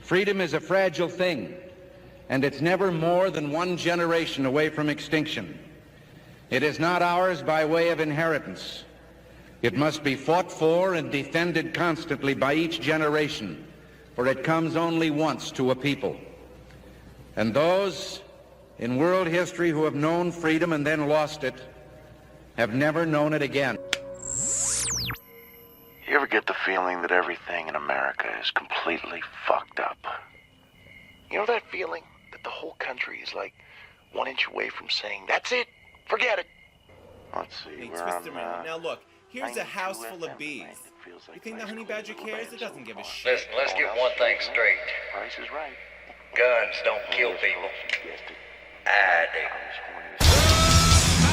Freedom is a fragile thing, and it's never more than one generation away from extinction. It is not ours by way of inheritance. It must be fought for and defended constantly by each generation, for it comes only once to a people. And those in world history who have known freedom and then lost it have never known it again. You ever get the feeling that everything in America is completely fucked up? You know that feeling that the whole country is like 1 inch away from saying, that's it, forget it. Let's see, Hey, where twist I'm around. Now look, here's a 92 house full of FM, bees. man. It feels like You think the high honey school badger little cares? band It doesn't so give a far. shit. Listen, let's get one thing straight. Price is right. Guns don't kill people. Guessed it. I do. I'm as horny as-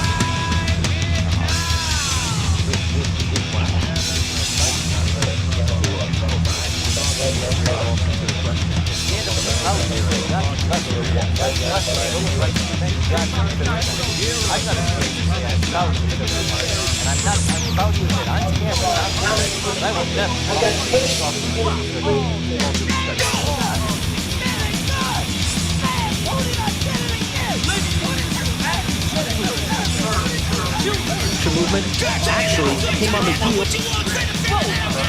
Movement actually came on the heel.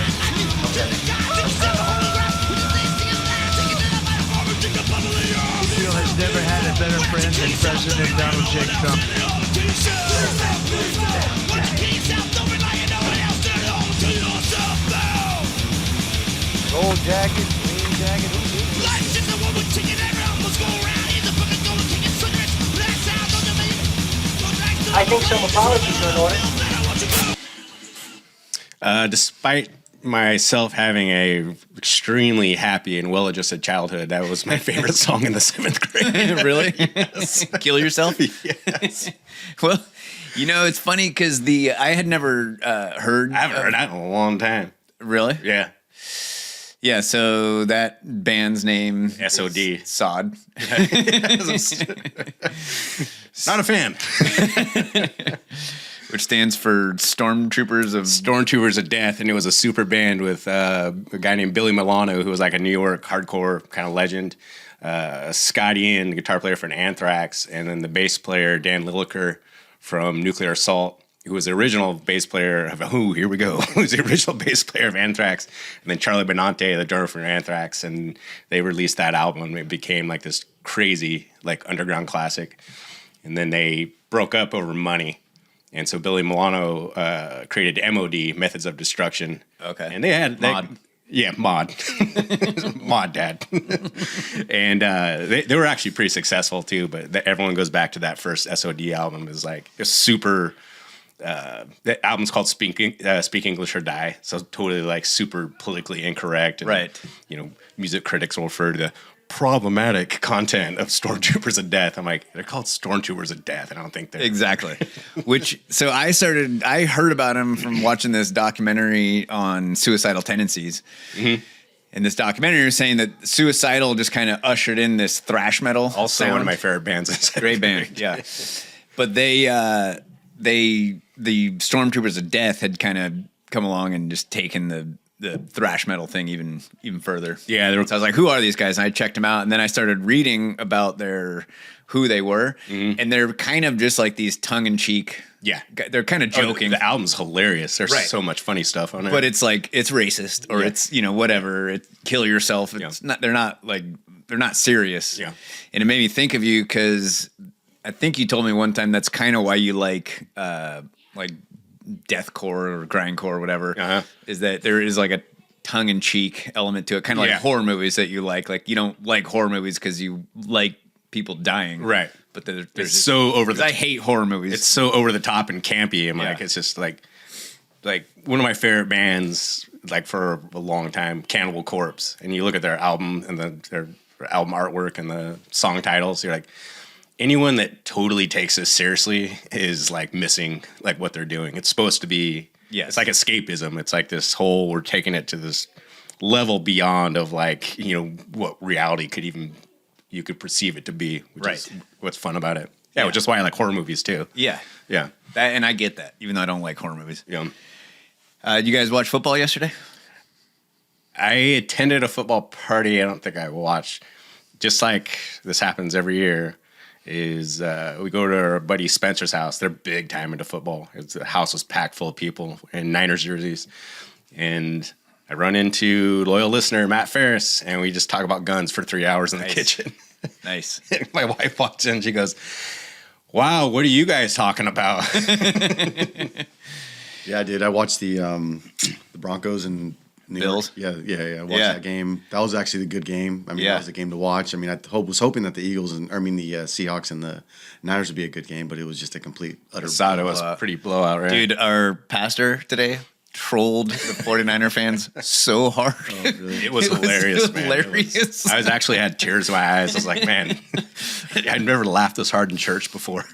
Israel has never had a better friend than President Donald J. Trump. Gold jacket, green jacket. I think some apologies are in order. Despite myself having a extremely happy and well-adjusted childhood, that was my favorite song in the 7th grade. Really? Kill yourself? Yes. Well, you know, it's funny because I had never heard. I haven't heard that in a long time. Really? Yeah. Yeah. So that band's name SOD. is Sod. Not a fan. Which stands for Stormtroopers of. Stormtroopers of Death, and it was a super band with a guy named Billy Milano, who was like a New York hardcore kind of legend. Scott Ian, the guitar player for Anthrax, and then the bass player Dan Lilliker from Nuclear Assault, who was the original bass player of here we go. Who was the original bass player of Anthrax, and then Charlie Benante, the drummer for Anthrax, and they released that album. It became like this crazy like underground classic, and then they broke up over money. And so Billy Milano created MOD, Methods of Destruction. Okay. And they had Mod. Yeah, Mod. Mod Dad. And they were actually pretty successful too, but everyone goes back to that first SOD album. Is like it's super. The album's called Speak English or Die. So totally like super politically incorrect. And, Right. You know, music critics will refer to the problematic content of Stormtroopers of Death. I'm like, they're called Stormtroopers of Death. And I don't think they're Exactly. So I heard about him from watching this documentary on suicidal tendencies. Mm-hmm. And this documentary was saying that Suicidal just kind of ushered in this thrash metal. also sound. one of my favorite bands. Great band, yeah. But the Stormtroopers of Death had kind of come along and just taken the thrash metal thing even further. Yeah, So I was like, who are these guys? And I checked them out, and then I started reading about who they were, and they're kind of just like these tongue-in-cheek. Yeah. They're kind of joking. The album's hilarious. There's Right. so much funny stuff on it. But it's like it's racist or Yeah. it's whatever. Kill yourself. It's not. They're not serious. Yeah. And it made me think of you because I think you told me one time that's kind of why you like deathcore or grindcore or whatever. Uh-huh. Is that there is like a tongue-in-cheek element to it, kind of like Yeah. horror movies that you like. Like you don't like horror movies because you like people dying, Right. But there's it's so over the I hate horror movies. It's so over the top and campy. And like Yeah. it's just like one of my favorite bands like for a long time, Cannibal Corpse. And you look at their album and their album artwork and the song titles, you're like, anyone that totally takes this seriously is like missing like what they're doing. It's supposed to be, Yes. it's like escapism. It's like this whole, we're taking it to this level beyond of like, what reality could even, you could perceive it to be, which is what's fun about it. Yeah, which is why I like horror movies too. Yeah. Yeah. And I get that, even though I don't like horror movies. Yeah. You guys watch football yesterday? I attended a football party. I don't think I watched. Just like this happens every year, is we go to our buddy Spencer's house. They're big time into football. The house was packed full of people in Niners jerseys. And I run into loyal listener Matt Ferris, and we just talk about guns for 3 hours in the kitchen. Nice. My wife walks in, she goes, "Wow, what are you guys talking about?" Yeah, I did. I watched the Broncos and New Bills. York. Yeah. I watched that game. That was actually a good game. I mean, that was a game to watch. I mean, was hoping that the Seahawks and the Niners would be a good game, but it was just a complete utter. It was a pretty blowout, right? Dude, our pastor today trolled the 49er fans so hard. Oh, really? It was hilarious, man. Hilarious. I actually had tears in my eyes. I was like, man, I'd never laughed this hard in church before.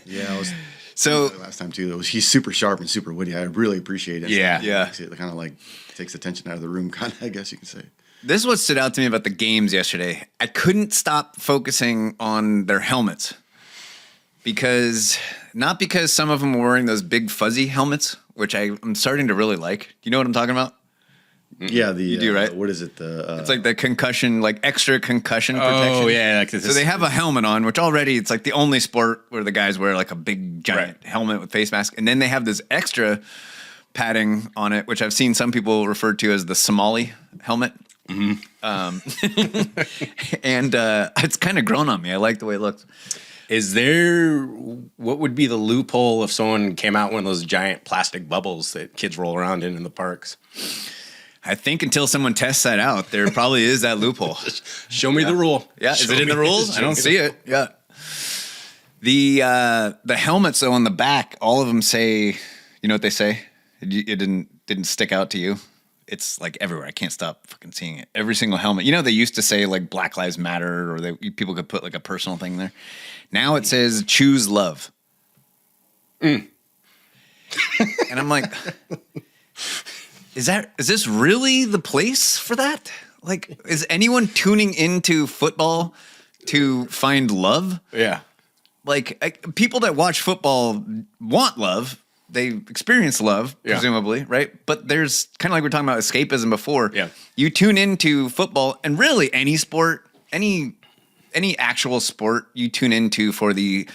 Yeah, I was. So Last time too, he's super sharp and super witty. I really appreciate it. Yeah. It kind of like takes attention out of the room, kind of. I guess you could say. this is what stood out to me about the games yesterday. I couldn't stop focusing on their helmets not because some of them were wearing those big fuzzy helmets, which I'm starting to really like. Do you know what I'm talking about? Yeah, you do, right? What is it? It's like the concussion, like extra concussion protection. Oh, yeah. Like this, So they have a helmet on, which already it's like the only sport where the guys wear like a big giant helmet with face mask. And then they have this extra padding on it, which I've seen some people refer to as the Somali helmet. Mm-hmm. And it's kind of grown on me. I like the way it looks. what would be the loophole if someone came out one of those giant plastic bubbles that kids roll around in the parks? I think until someone tests that out, there probably is that loophole. Show me the rule. Yeah, is it in the rules? I don't see it. Yeah. The helmets though on the back, all of them say, you know what they say? It didn't stick out to you. It's like everywhere. I can't stop fucking seeing it. Every single helmet. You know, they used to say like Black Lives Matter, or people could put like a personal thing there. Now it says choose love. And I'm like, is this really the place for that? Like, is anyone tuning into football to find love? Yeah. Like, people that watch football want love. They experience love, presumably, right? But there's kind of like we we're talking about escapism before. Yeah. You tune into football, and really any sport, any actual sport, you tune into for the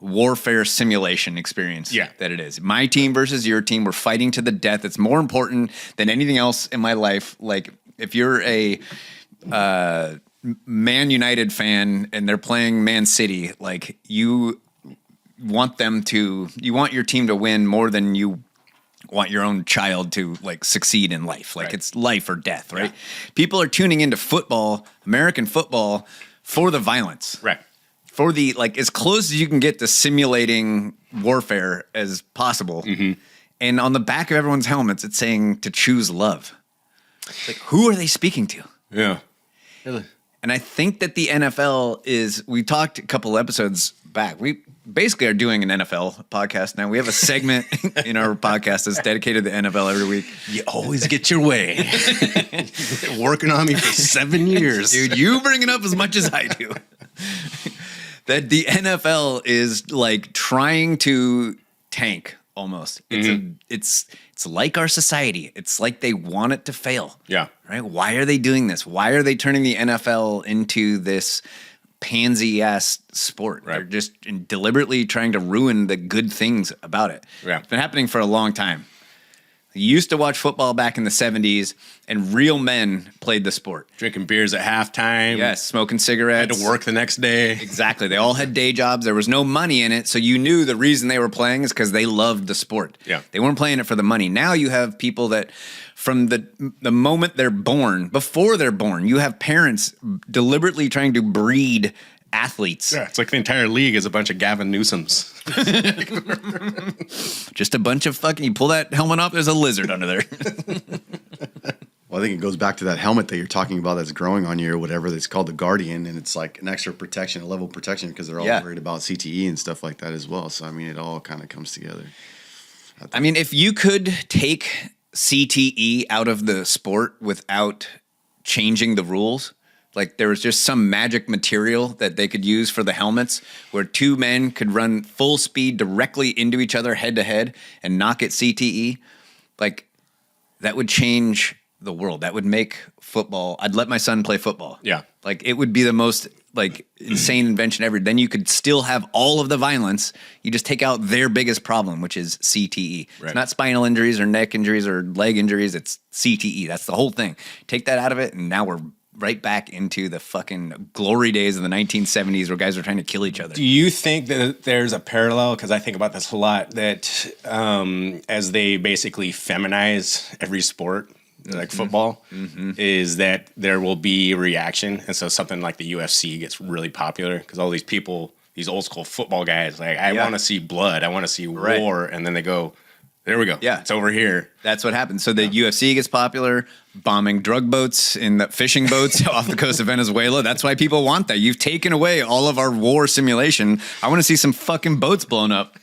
warfare simulation experience that it is. My team versus your team, we're fighting to the death. It's more important than anything else in my life. Like, if you're a Man United fan and they're playing Man City, like, you want your team to win more than you want your own child to like succeed in life. Like, it's life or death, right? Yeah. People are tuning into football, American football, for the violence. Right. For the, like, as close as you can get to simulating warfare as possible. Mm-hmm. And on the back of everyone's helmets, it's saying to choose love. It's like, who are they speaking to? Yeah. And I think that the NFL we talked a couple episodes back. We basically are doing an NFL podcast now. We have a segment in our podcast that's dedicated to the NFL every week. You always get your way. Working on me for 7 years. Dude, you bring it up as much as I do. That the NFL is like trying to tank almost. It's like our society. It's like they want it to fail. Yeah. Right? Why are they doing this? Why are they turning the NFL into this pansy-ass sport? Right. They're just deliberately trying to ruin the good things about it. Yeah. It's been happening for a long time. You used to watch football back in the 70s, and real men played the sport. Drinking beers at halftime. Yes, smoking cigarettes. Had to work the next day. Exactly. They all had day jobs. There was no money in it, so you knew the reason they were playing is because they loved the sport. Yeah. They weren't playing it for the money. Now you have people that from the moment they're born, before they're born, you have parents deliberately trying to breed athletes. Yeah, it's like the entire league is a bunch of Gavin Newsoms. Just a bunch of fucking, you pull that helmet off, there's a lizard under there. Well, I think it goes back to that helmet that you're talking about that's growing on you or whatever. That's called the Guardian, and it's like an extra protection, a level of protection, because they're all worried about CTE and stuff like that as well. So, I mean, it all kind of comes together. I mean, if you could take CTE out of the sport without changing the rules, like there was just some magic material that they could use for the helmets where two men could run full speed directly into each other head to head and not get CTE, like that would change the world. That would make football. I'd let my son play football. Yeah. Like it would be the most like insane invention ever. Then you could still have all of the violence. You just take out their biggest problem, which is CTE. Right. It's not spinal injuries or neck injuries or leg injuries. It's CTE. That's the whole thing. Take that out of it, and now we're right back into the fucking glory days of the 1970s where guys were trying to kill each other. Do you think that there's a parallel? Because I think about this a lot, that as they basically feminize every sport, like football, is that there will be a reaction. And so something like the UFC gets really popular because all these people, these old school football guys, like, I want to see blood. I want to see war. And then they go, there we go. Yeah. It's over here. That's what happens. So the UFC gets popular, bombing drug boats in the fishing boats off the coast of Venezuela. That's why people want that. You've taken away all of our war simulation. I want to see some fucking boats blown up.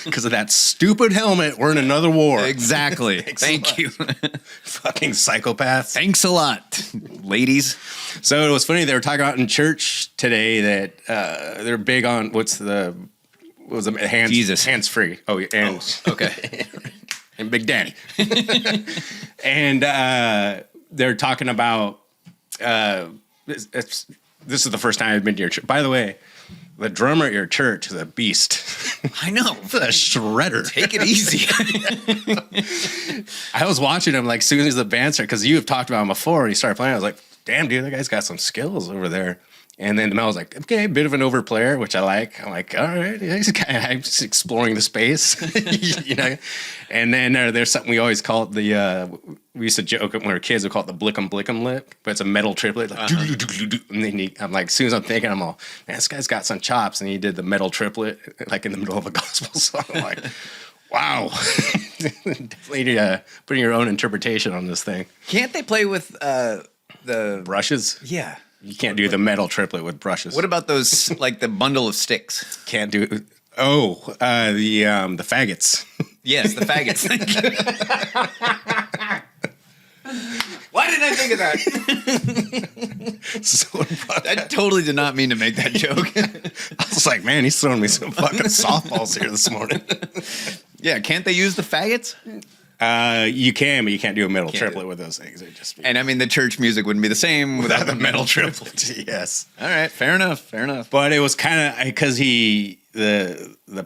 Because of that stupid helmet, we're in another war. Exactly. Thank you. Fucking psychopaths. Thanks a lot, ladies. So it was funny. They were talking about in church today that they're big on hands. Jesus. Hands free. Oh, and Okay. and Big Daddy. And they're talking about this is the first time I've been to your church. By the way, the drummer at your church is a beast. I know. A shredder. Take it easy. I was watching him like as soon as the band started, because you have talked about him before and he started playing. I was like, damn, dude, that guy's got some skills over there. And then Mel was like, okay, a bit of an overplayer, which I like. I'm like, all right, he's kind of just exploring the space, you know. And then there's something we always call it we used to joke when we were kids, we call it the Blickum Blickum lip, but it's a metal triplet. Like, and then I'm like, as soon as I'm thinking, I'm all, man, this guy's got some chops. And he did the metal triplet like in the middle of a gospel song. I'm like, wow, definitely putting your own interpretation on this thing. Can't they play with the brushes? Yeah. You can't do the metal triplet with brushes. What about those, like the bundle of sticks? Can't do it. Oh, the faggots. Yes, the faggots. Thank you. Why didn't I think of that? I totally did not mean to make that joke. I was like, man, he's throwing me some fucking softballs here this morning. Yeah, can't they use the faggots? You can, but you can't do a metal triplet with those things. And I mean, the church music wouldn't be the same without the metal triplet. Yes. All right, fair enough, fair enough. But it was kind of because the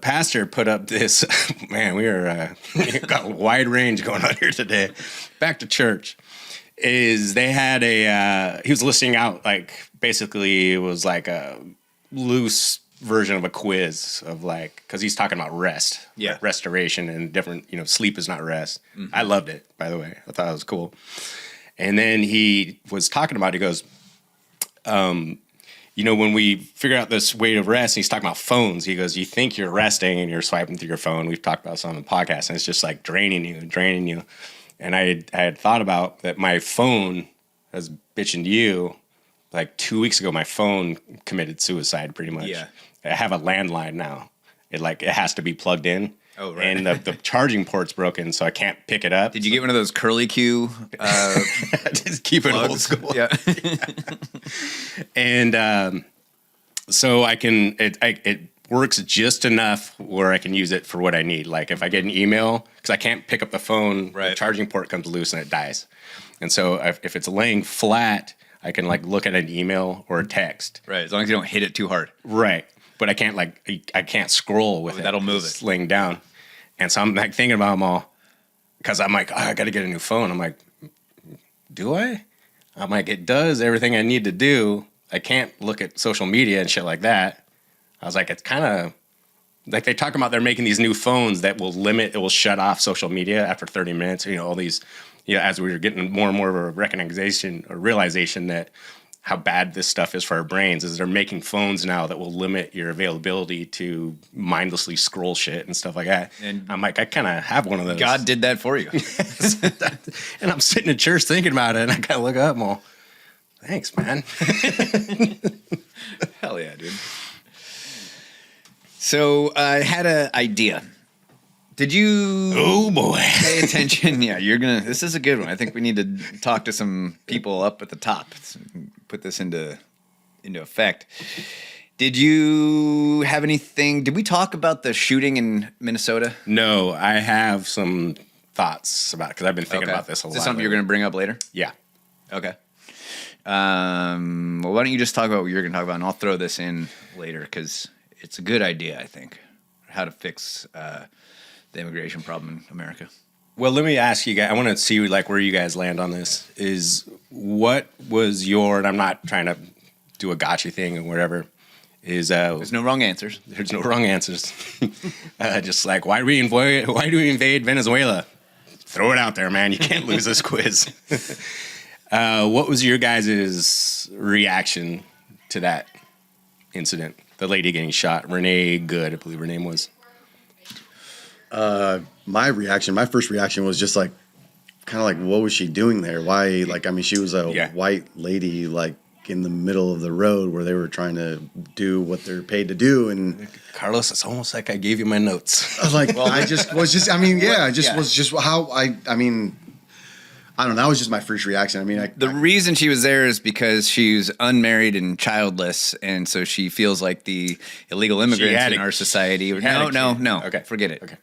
pastor put up this. Man, we got a wide range going on here today. Back to church. They had he was listing out, like, basically it was like a loose version of a quiz of, like, because he's talking about rest, restoration, and different, sleep is not rest. I loved it, by the way. I thought it was cool. And then he was talking about, he goes, when we figure out this way of rest, and he's talking about phones, he goes, you think you're resting and you're swiping through your phone. We've talked about some on the podcast, and it's just like draining you. And I had thought about that my phone, I was bitching to you, like 2 weeks ago, my phone committed suicide pretty much. Yeah. I have a landline now. It has to be plugged in. Oh, right. And the charging port's broken, so I can't pick it up. Did you get one of those curly Q? Just keep it old school. Yeah. And so I can, it works just enough where I can use it for what I need. Like if I get an email, because I can't pick up the phone, the charging port comes loose and it dies. And so if it's laying flat, I can look at an email or a text. Right, as long as you don't hit it too hard. Right. But I can't scroll with it. That'll move it. Laying down. And so I'm thinking about them all, because I'm like, I got to get a new phone. I'm like, do I? I'm like, it does everything I need to do. I can't look at social media and shit like that. I was like, it's kind of like they talk about they're making these new phones that it will shut off social media after 30 minutes. All these, as we were getting more and more of a realization that how bad this stuff is for our brains, is they're making phones now that will limit your availability to mindlessly scroll shit and stuff like that. And I'm like, I kind of have one of those. God did that for you. And I'm sitting in church thinking about it, and I kind of look up and all, thanks, man. Hell yeah, dude. So I had an idea. Did you? Oh boy! Pay attention. Yeah, this is a good one. I think we need to talk to some people up at the top. So put this into effect. Did you have anything? Did we talk about the shooting in Minnesota? No, I have some thoughts about it because I've been thinking about this a lot. Is this something you're going to bring up later? Yeah. Okay. Well, why don't you just talk about what you're going to talk about, and I'll throw this in later because it's a good idea, I think, how to fix the immigration problem in America. Well, let me ask you guys. I want to see like where you guys land on this. Is what was your? And I'm not trying to do a gotcha thing or whatever. Is there's no wrong answers. There's no wrong answers. Just like why do we invade Venezuela? Throw it out there, man. You can't lose this quiz. What was your guys' reaction to that incident? The lady getting shot, Renee Good, I believe her name was. My first reaction was just like, kind of like, what was she doing there? Why? Like, I mean, she was a white lady, like in the middle of the road where they were trying to do what they're paid to do. And Carlos, it's almost like I gave you my notes. Like, well, I mean, I don't know. That was just my first reaction. I mean, the reason she was there is because she's unmarried and childless, and so she feels like the illegal immigrants in our society. No. Okay, forget it. Okay,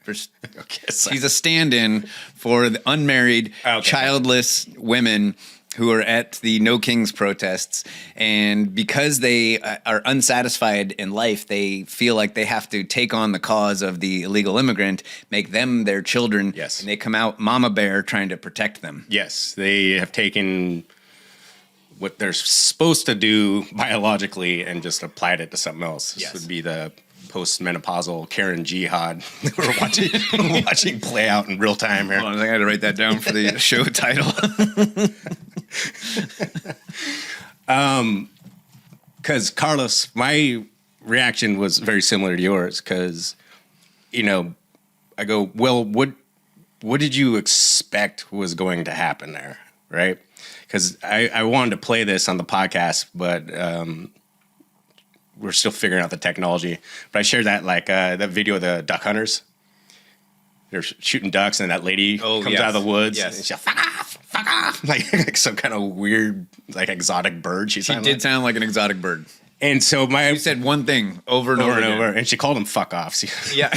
she's a stand-in for the unmarried, childless women who are at the No Kings protests, and because they are unsatisfied in life, they feel like they have to take on the cause of the illegal immigrant, make them their children, yes, and they come out mama bear trying to protect them. Yes, they have taken what they're supposed to do biologically and just applied it to something else. This would be the post-menopausal Karen Jihad that we're watching play out in real time here. Hold on, I got to write that down for the show title. Because Carlos, my reaction was very similar to yours. Because, I go, well, what did you expect was going to happen there, right? Because I wanted to play this on the podcast, but we're still figuring out the technology. But I shared that that video of the duck hunters. They're shooting ducks, and that lady comes out of the woods. Yes. And she's like, fuck off, like some kind of weird, like exotic bird. She did sound like an exotic bird. And so you said one thing over and over, and she called them fuck offs. Yeah,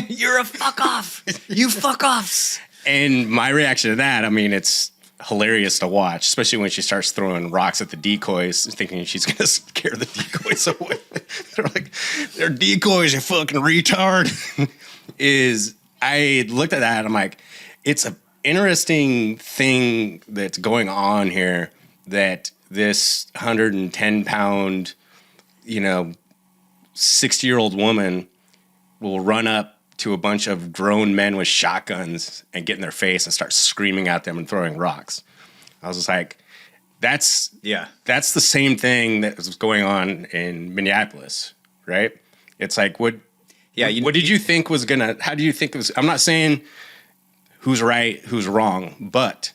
you're a fuck off. You fuck offs. And my reaction to that, I mean, it's hilarious to watch, especially when she starts throwing rocks at the decoys, thinking she's gonna scare the decoys away. They're decoys, you fucking retard. I looked at that and I'm like, it's an interesting thing that's going on here, that this 110-pound, 60-year-old woman will run up to a bunch of grown men with shotguns and get in their face and start screaming at them and throwing rocks. I was just like, that's the same thing that was going on in Minneapolis, right? It's like, what did you think was how do you think it was? I'm not saying who's right, who's wrong, but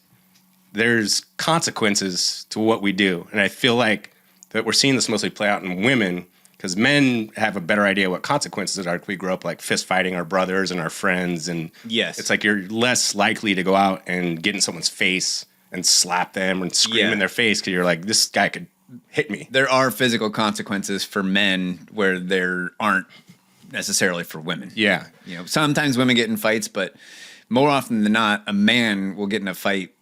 there's consequences to what we do. And I feel like that we're seeing this mostly play out in women, because men have a better idea what consequences are. We grow up like fist fighting our brothers and our friends. And it's like you're less likely to go out and get in someone's face and slap them and scream in their face because you're like, this guy could hit me. There are physical consequences for men where there aren't necessarily for women. Yeah. Sometimes women get in fights, but more often than not, a man will get in a fight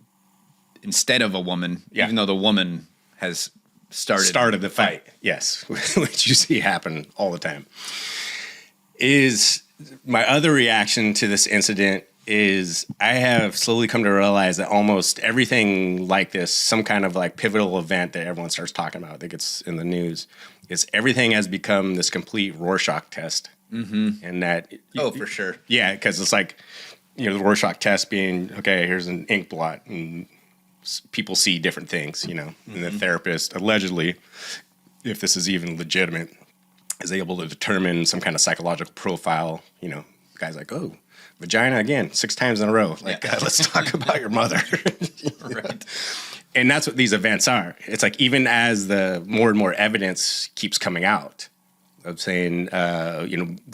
instead of a woman, even though the woman has started the fight. Yes, which you see happen all the time. Is my other reaction to this incident is I have slowly come to realize that almost everything like this, some kind of like pivotal event that everyone starts talking about, that gets in the news, is everything has become this complete Rorschach test. Mm-hmm. And that for sure. Yeah, because it's like, the Rorschach test being, okay, here's an ink blot, and people see different things, and the therapist, allegedly, if this is even legitimate, is able to determine some kind of psychological profile. Guys like, oh, vagina again, 6 times in a row. Like, let's talk about your mother. Right. And that's what these events are. It's like, even as the more and more evidence keeps coming out of saying,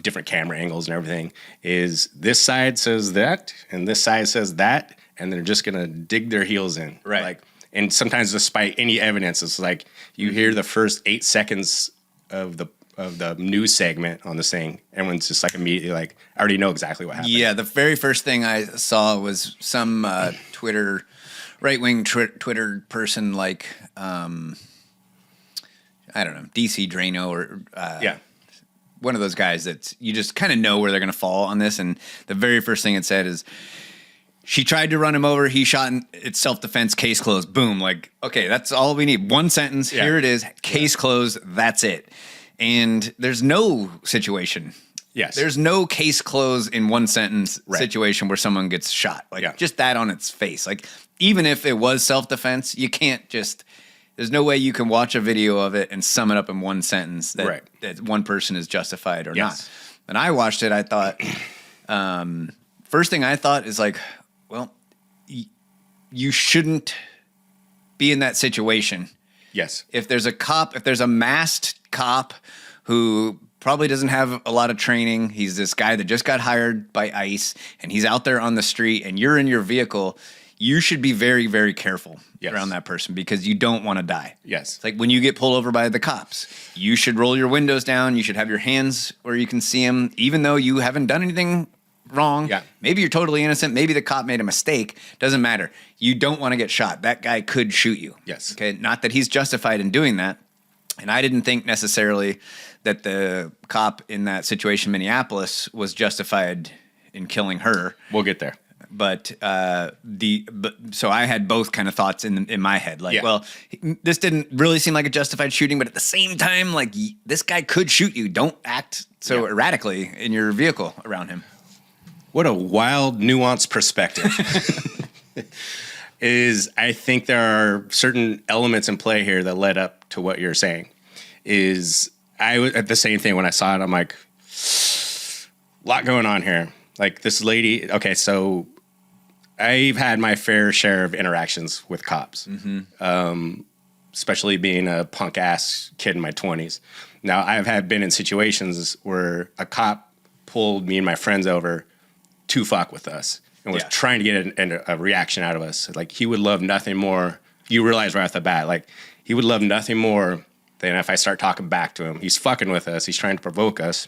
different camera angles and everything, is this side says that, and this side says that, and they're just going to dig their heels in. Right. Like, and sometimes despite any evidence, it's like you hear the first 8 seconds of of the news segment on this thing, everyone's just like immediately like, I already know exactly what happened. Yeah, the very first thing I saw was some Twitter, right-wing Twitter person like, I don't know, DC Drano or one of those guys that you just kind of know where they're going to fall on this. And the very first thing it said is, she tried to run him over. He shot. It's self-defense. Case closed. Boom. Like, okay, that's all we need. One sentence. Yeah. Here it is. Case closed. That's it. And there's no situation. Yes. There's no case closed in one sentence situation where someone gets shot. Like, just that on its face. Like, even if it was self-defense, you can't just. There's no way you can watch a video of it and sum it up in one sentence that one person is justified or not. And I watched it. I thought, first thing I thought is like, well, you shouldn't be in that situation. Yes. If there's a cop, if there's a masked cop who probably doesn't have a lot of training, he's this guy that just got hired by ICE, and he's out there on the street, and you're in your vehicle, you should be very, very careful around that person because you don't want to die. Yes. It's like when you get pulled over by the cops, you should roll your windows down. You should have your hands where you can see them, even though you haven't done anything wrong. Yeah. Maybe you're totally innocent. Maybe the cop made a mistake. Doesn't matter. You don't want to get shot. That guy could shoot you. Yes. Okay. Not that he's justified in doing that. And I didn't think necessarily that the cop in that situation, Minneapolis, was justified in killing her. We'll get there. But so I had both kind of thoughts in my head. Like, well, this didn't really seem like a justified shooting, but at the same time, like, this guy could shoot you. Don't act so erratically in your vehicle around him. What a wild, nuanced perspective. I think there are certain elements in play here that led up to what you're saying. I was at the same thing when I saw it. I'm like, a lot going on here. Like this lady. Okay, so I've had my fair share of interactions with cops, especially being a punk ass kid in my 20s. Now I've been in situations where a cop pulled me and my friends over to fuck with us and was trying to get a reaction out of us. Like he would love nothing more. You realize right off the bat, like he would love nothing more than if I start talking back to him. He's fucking with us. He's trying to provoke us.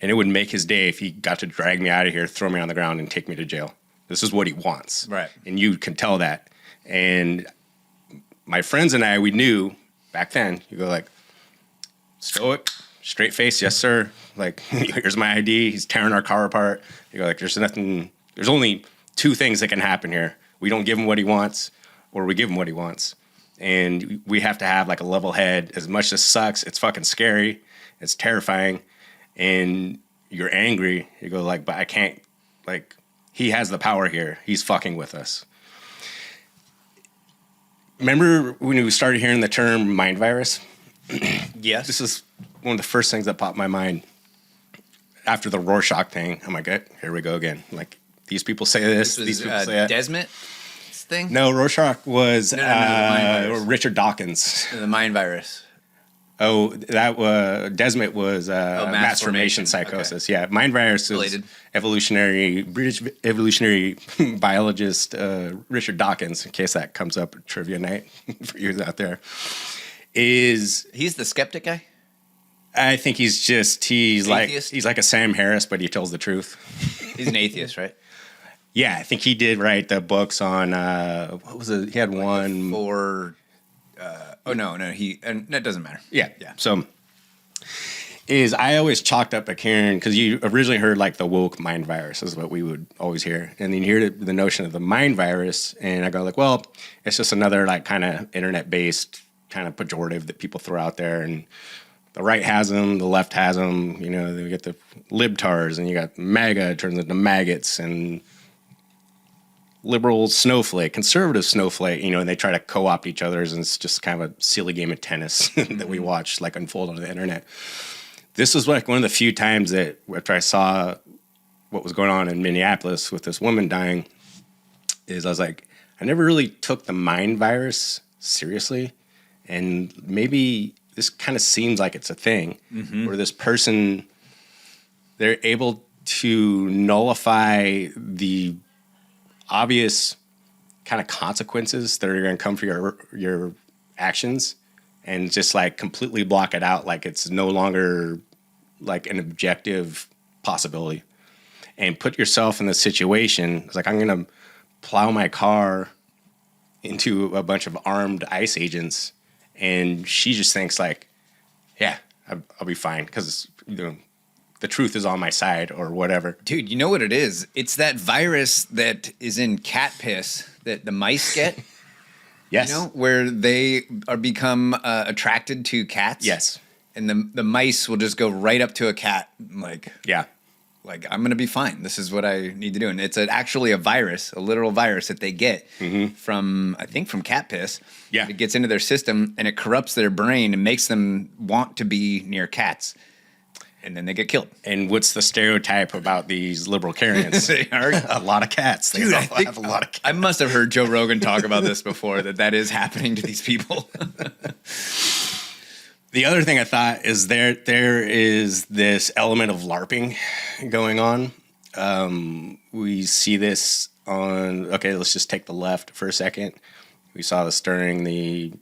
And it would make his day if he got to drag me out of here, throw me on the ground, and take me to jail. This is what he wants. Right. And you can tell that. And my friends and I, we knew back then, you go like, stoic, straight face, yes, sir. Like, here's my ID. He's tearing our car apart. You go like, there's only two things that can happen here. We don't give him what he wants, or we give him what he wants. And we have to have like a level head. As much as it sucks, it's fucking scary. It's terrifying. And you're angry. You go like, but I can't, like, he has the power here. He's fucking with us. Remember when we started hearing the term mind virus? Yes. This is one of the first things that popped in my mind after the Rorschach thing. I'm like, here we go again. Like, these people say this, these people say that. Desmet thing? No, Rorschach was the mind virus. Richard Dawkins. The mind virus. Oh, that was Desmet was mass formation psychosis. Okay. Yeah, mind virus is related. British evolutionary biologist Richard Dawkins. In case that comes up at trivia night for you out there, he's the skeptic guy. I think he's atheist? like a Sam Harris, but he tells the truth. He's an atheist, right? Yeah, I think he did write the books on what was it? He had like one for. That doesn't matter. Yeah. So, I always chalked up a Karen because you originally heard like the woke mind virus is what we would always hear, and then you hear the notion of the mind virus, and I go like, well, it's just another like kind of internet based kind of pejorative that people throw out there, and the right has them, the left has them. You know, then we get the libtards, and you got MAGA turns into maggots, and liberal snowflake, conservative snowflake, you know, and they try to co-opt each other's, and it's just kind of a silly game of tennis that we watch like unfold on the internet. This was like one of the few times that after I saw what was going on in Minneapolis with this woman dying, is I was like, I never really took the mind virus seriously, and maybe this kind of seems like it's a thing where this person, they're able to nullify the obvious kind of consequences that are going to come for your actions and just like completely block it out, like it's no longer like an objective possibility, and put yourself in the situation. It's like, I'm going to plow my car into a bunch of armed ICE agents, and she just thinks like, yeah, I'll be fine because the truth is on my side or whatever. Dude, you know what it is? It's that virus that is in cat piss that the mice get. Yes. You know, where they are become attracted to cats. Yes. And the mice will just go right up to a cat like, Yeah. like, I'm going to be fine. This is what I need to do. And it's actually a virus, a literal virus that they get from, I think, from cat piss. Yeah. It gets into their system and it corrupts their brain and makes them want to be near cats. And then they get killed. And what's the stereotype about these liberal Karens? They are a lot of cats. They Dude, I have a lot of cats. I must have heard Joe Rogan talk about this before, that is happening to these people. The other thing I thought is there is this element of LARPing going on. We see this on, okay, let's just take the left for a second. We saw this during the,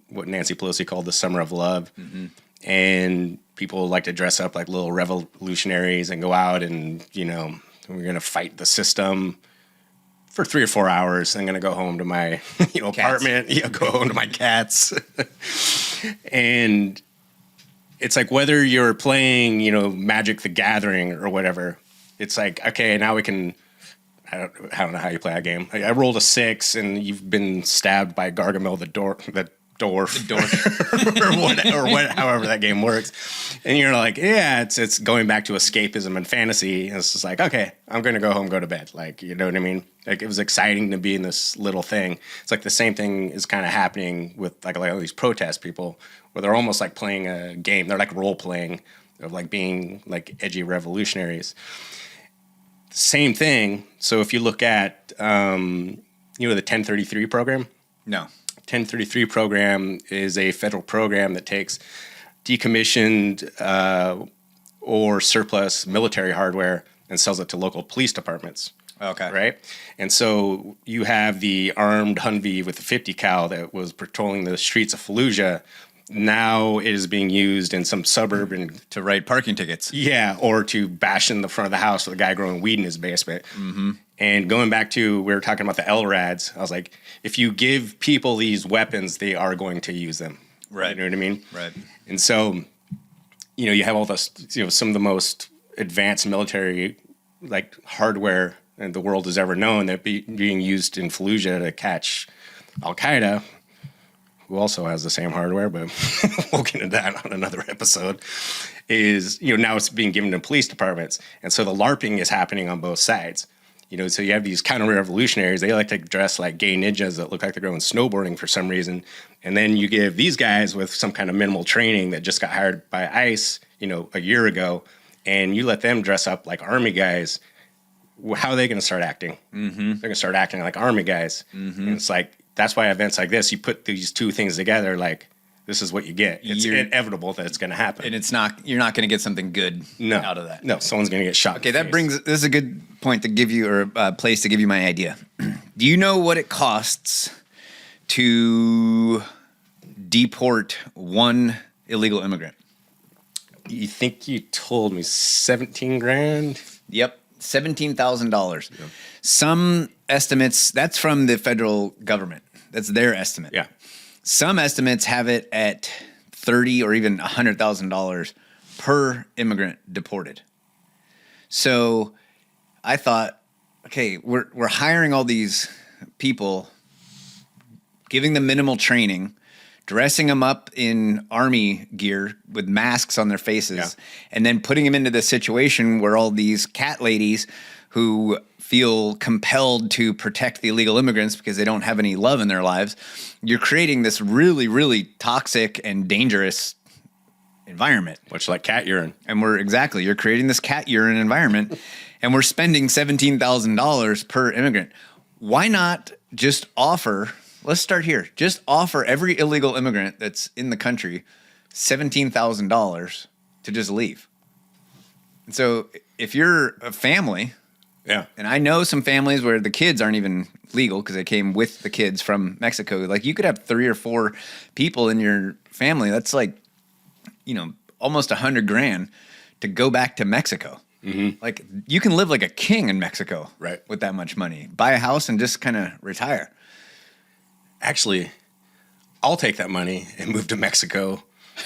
what Nancy Pelosi called the Summer of Love. And people like to dress up like little revolutionaries and go out and, you know, we're going to fight the system for 3 or 4 hours. I'm going to go home to my apartment, go home to my cats. And it's like, whether you're playing, Magic the Gathering or whatever, it's like, okay, now we can, I don't know how you play that game. I rolled a 6 and you've been stabbed by Gargamel the dwarf. or however that game works, and you're like, yeah, it's going back to escapism and fantasy. And it's just like, okay, I'm gonna go home, go to bed. Like, you know what I mean? Like, it was exciting to be in this little thing. It's like the same thing is kind of happening with like all these protest people, where they're almost like playing a game. They're like role playing of like being like edgy revolutionaries. Same thing. So if you look at the 1033 program, No. 1033 program is a federal program that takes decommissioned or surplus military hardware and sells it to local police departments. Okay. Right? And so you have the armed Humvee with the 50 cal that was patrolling the streets of Fallujah. Now it is being used in some suburban To write parking tickets. yeah, or to bash in the front of the house with a guy growing weed in his basement. And going back to, we were talking about the LRADs, I was like, if you give people these weapons, they are going to use them. Right. You know what I mean? Right. And so, you have all this, some of the most advanced military, like, hardware that the world has ever known that being used in Fallujah to catch Al-Qaeda, who also has the same hardware, but we'll get into that on another episode, is, now it's being given to police departments. And so the LARPing is happening on both sides. So you have these counter-revolutionaries. They like to dress like gay ninjas that look like they're going snowboarding for some reason. And then you give these guys with some kind of minimal training that just got hired by ICE, a year ago, and you let them dress up like army guys. How are they going to start acting? They're going to start acting like army guys. And it's like, that's why events like this, you put these two things together, like, this is what you get. It's inevitable that it's going to happen. And you're not going to get something good out of that. No, someone's going to get shot. Okay, this is a good point to give you, or a place to give you my idea. Do you know what it costs to deport one illegal immigrant? You think you told me 17 grand? Yep, $17,000. Yep. Some estimates, that's from the federal government. That's their estimate. Yeah. Some estimates have it at $30,000 or even $100,000 per immigrant deported. So I thought, okay, we're hiring all these people, giving them minimal training, dressing them up in army gear with masks on their faces, and then putting them into this situation where all these cat ladies who feel compelled to protect the illegal immigrants because they don't have any love in their lives, you're creating this really, really toxic and dangerous environment. Much like cat urine. And you're creating this cat urine environment, and we're spending $17,000 per immigrant. Why not just offer, let's start here, just offer every illegal immigrant that's in the country $17,000 to just leave. And so if you're a family Yeah. And I know some families where the kids aren't even legal because they came with the kids from Mexico. Like you could have 3 or 4 people in your family. That's like, almost $100,000 to go back to Mexico. Mm-hmm. Like you can live like a king in Mexico, right? With that much money, buy a house and just kind of retire. Actually, I'll take that money and move to Mexico.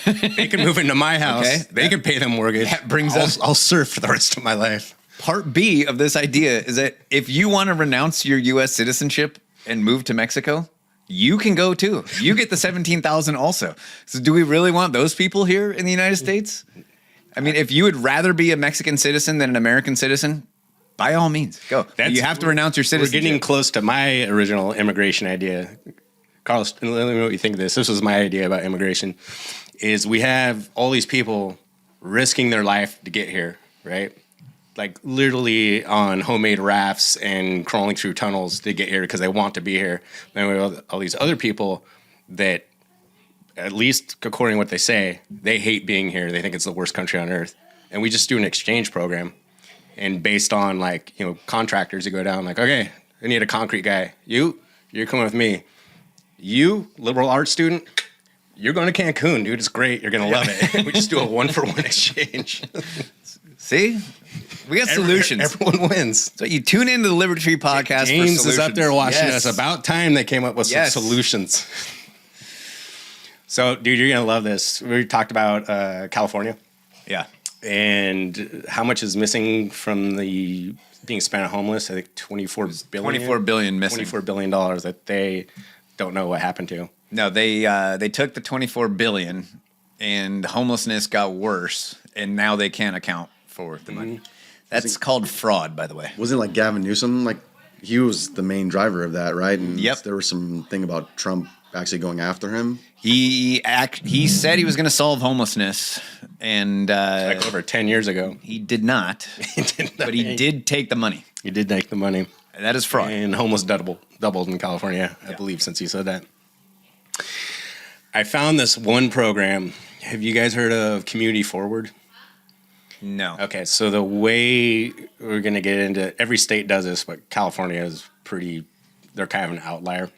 They can move into my house. Okay. They can pay the mortgage. That brings I'll surf for the rest of my life. Part B of this idea is that if you want to renounce your U.S. citizenship and move to Mexico, you can go too. You get the 17,000 also. So do we really want those people here in the United States? I mean, if you would rather be a Mexican citizen than an American citizen, by all means, go. You have to renounce your citizenship. We're getting close to my original immigration idea. Carlos, let me know what you think of this. This was my idea about immigration, is we have all these people risking their life to get here, right? Like literally on homemade rafts and crawling through tunnels to get here because they want to be here. Then we have all these other people that, at least according to what they say, they hate being here. They think it's the worst country on earth. And we just do an exchange program. And based on contractors that go down like, okay, I need a concrete guy. You're coming with me. You, liberal arts student, you're going to Cancun, dude. It's great. You're going to love it. We just do a 1-for-1 exchange. See? We got solutions. Everyone wins. So you tune into the Liberty Tree podcast. James is up there watching Yes. us. About time they came up with some solutions. So, dude, you're going to love this. We talked about California. Yeah. And how much is missing from the being spent on homeless? I think $24 billion. $24 billion missing. $24 billion that they don't know what happened to. No, they took the $24 billion and homelessness got worse, and now they can't account for the money. That's called fraud, by the way. Wasn't it like Gavin Newsom? Like he was the main driver of that, right? And there was some thing about Trump actually going after him. He said he was going to solve homelessness, and like over 10 years ago. He did not. But he did take the money. He did take the money. And that is fraud. And homeless doubled in California, I believe, since he said that. I found this one program. Have you guys heard of Community Forward? No. Okay, so the way we're going to get into, every state does this, but California is they're kind of an outlier,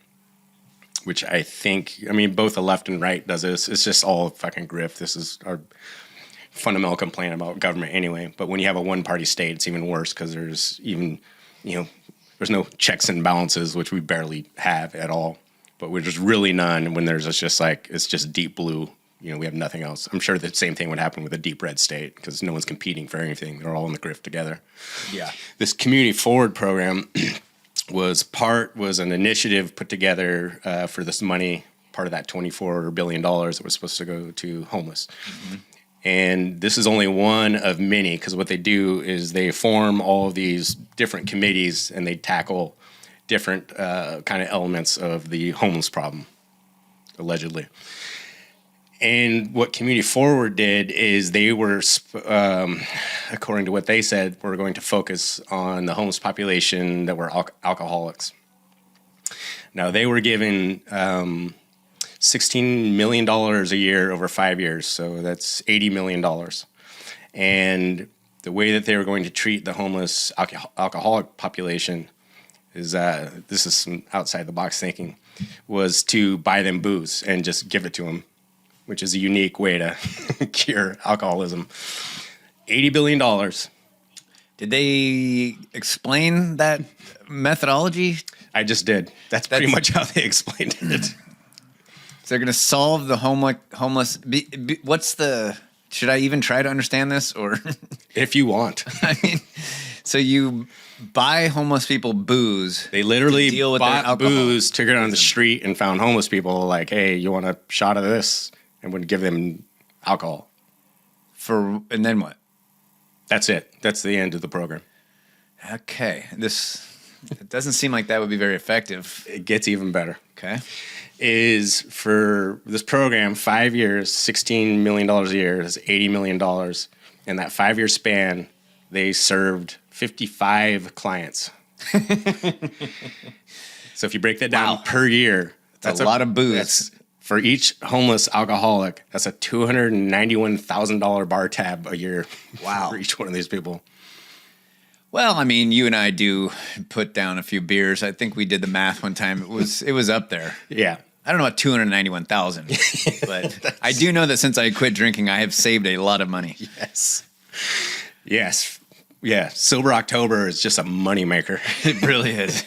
which I think, both the left and right does this. It's just all fucking grift. This is our fundamental complaint about government anyway. But when you have a one-party state, it's even worse because there's even, there's no checks and balances, which we barely have at all. But there's really none when there's just it's just deep blue. We have nothing else. I'm sure the same thing would happen with a deep red state because no one's competing for anything. They're all in the grift together. Yeah. This Community Forward program was an initiative put together for this money, part of that $24 billion that was supposed to go to homeless. Mm-hmm. And this is only one of many because what they do is they form all of these different committees and they tackle different kind of elements of the homeless problem, allegedly. And what Community Forward did is they were, according to what they said, were going to focus on the homeless population that were alcoholics. Now, they were given $16 million a year over 5 years, so that's $80 million. And the way that they were going to treat the homeless alcoholic population is, this is some outside-the-box thinking, was to buy them booze and just give it to them, which is a unique way to cure alcoholism. $80 billion. Did they explain that methodology? I just did. That's pretty much how they explained it. So they're going to solve the homeless. What's the? Should I even try to understand this, or if you want? So you buy homeless people booze. They literally deal with bought booze, took it on the street, and found homeless people like, "Hey, you want a shot of this?" And would give them alcohol. And then what? That's it. That's the end of the program. Okay. It doesn't seem like that would be very effective. It gets even better. Okay. Is for this program, 5 years, $16 million a year is $80 million. In that 5 year span, they served 55 clients. So if you break that down per year, that's a lot of booze. For each homeless alcoholic, that's a $291,000 bar tab a year. Wow. For each one of these people. Well, I mean, you and I do put down a few beers. I think we did the math one time. It was up there. Yeah. I don't know about 291,000, but I do know that since I quit drinking, I have saved a lot of money. Yes. Yeah. Sober October is just a moneymaker. It really is.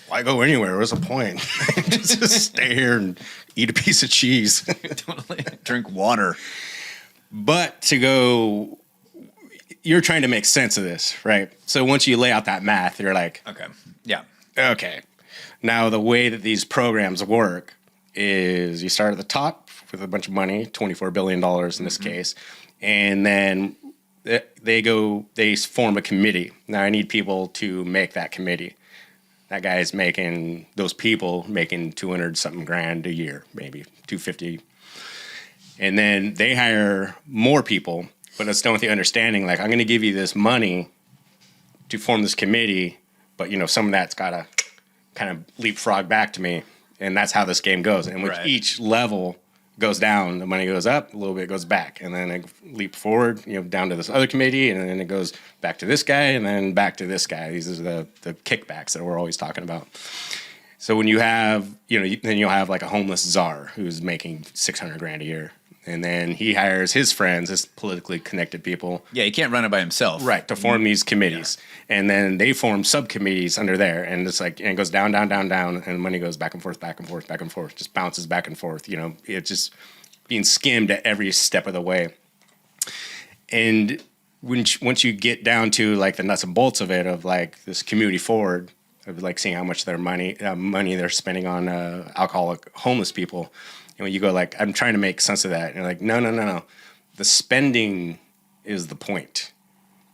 Why go anywhere? What's the point? Just stay here and eat a piece of cheese. Totally. Drink water. But you're trying to make sense of this, right? So once you lay out that math, you're like, Okay. Yeah. okay. Now, the way that these programs work is you start at the top with a bunch of money, $24 billion in this case, and then they form a committee. Now, I need people to make that committee. That guy is making, those people making 200 something grand a year, maybe 250. And then they hire more people, but it's done with the understanding, like, I'm going to give you this money to form this committee, but, some of that's got to kind of leapfrog back to me, and that's how this game goes. And with each level goes down, the money goes up, a little bit goes back, and then it leap forward, down to this other committee, and then it goes back to this guy, and then back to this guy. These are the kickbacks that we're always talking about. So when you have, then you'll have like a homeless czar who's making 600 grand a year. And then he hires his friends, his politically connected people. Yeah, he can't run it by himself. Right, to form these committees. Yeah. And then they form subcommittees under there. And it's like, and it goes down, down, down, down. And money goes back and forth, back and forth, back and forth. Just bounces back and forth. It's just being skimmed at every step of the way. And once you get down to like the nuts and bolts of it, of like this community forward, of like seeing how much their money they're spending on alcoholic homeless people, you go like, I'm trying to make sense of that. And you're like, no. The spending is the point.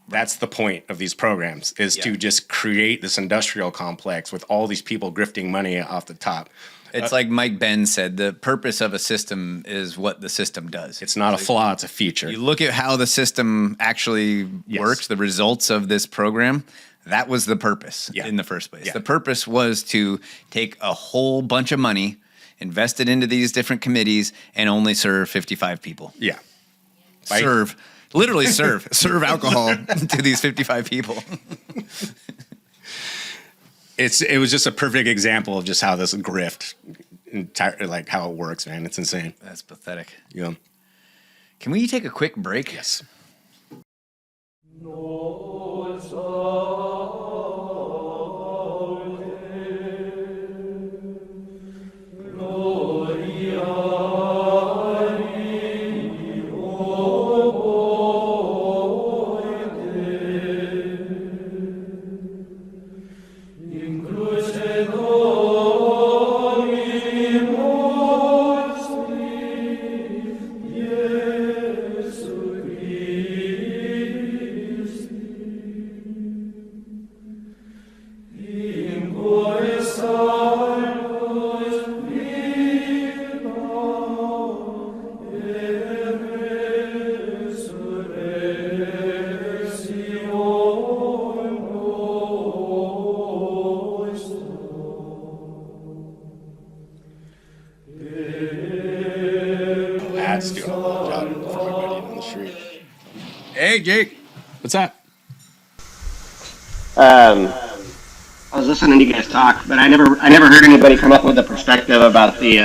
That's the point of these programs, is to just create this industrial complex with all these people grifting money off the top. It's like Mike Ben said, the purpose of a system is what the system does. It's not a flaw, it's a feature. You look at how the system actually works, the results of this program, that was the purpose in the first place. Yeah. The purpose was to take a whole bunch of money, invest it into these different committees, and only serve 55 people. Yeah. Literally serve alcohol to these 55 people. It was just a perfect example of just how this grift, like how it works, man. It's insane. That's pathetic. Yeah. Can we take a quick break? Yes. Hey, Jake. What's up? I was listening to you guys talk, but I never heard anybody come up with a perspective about the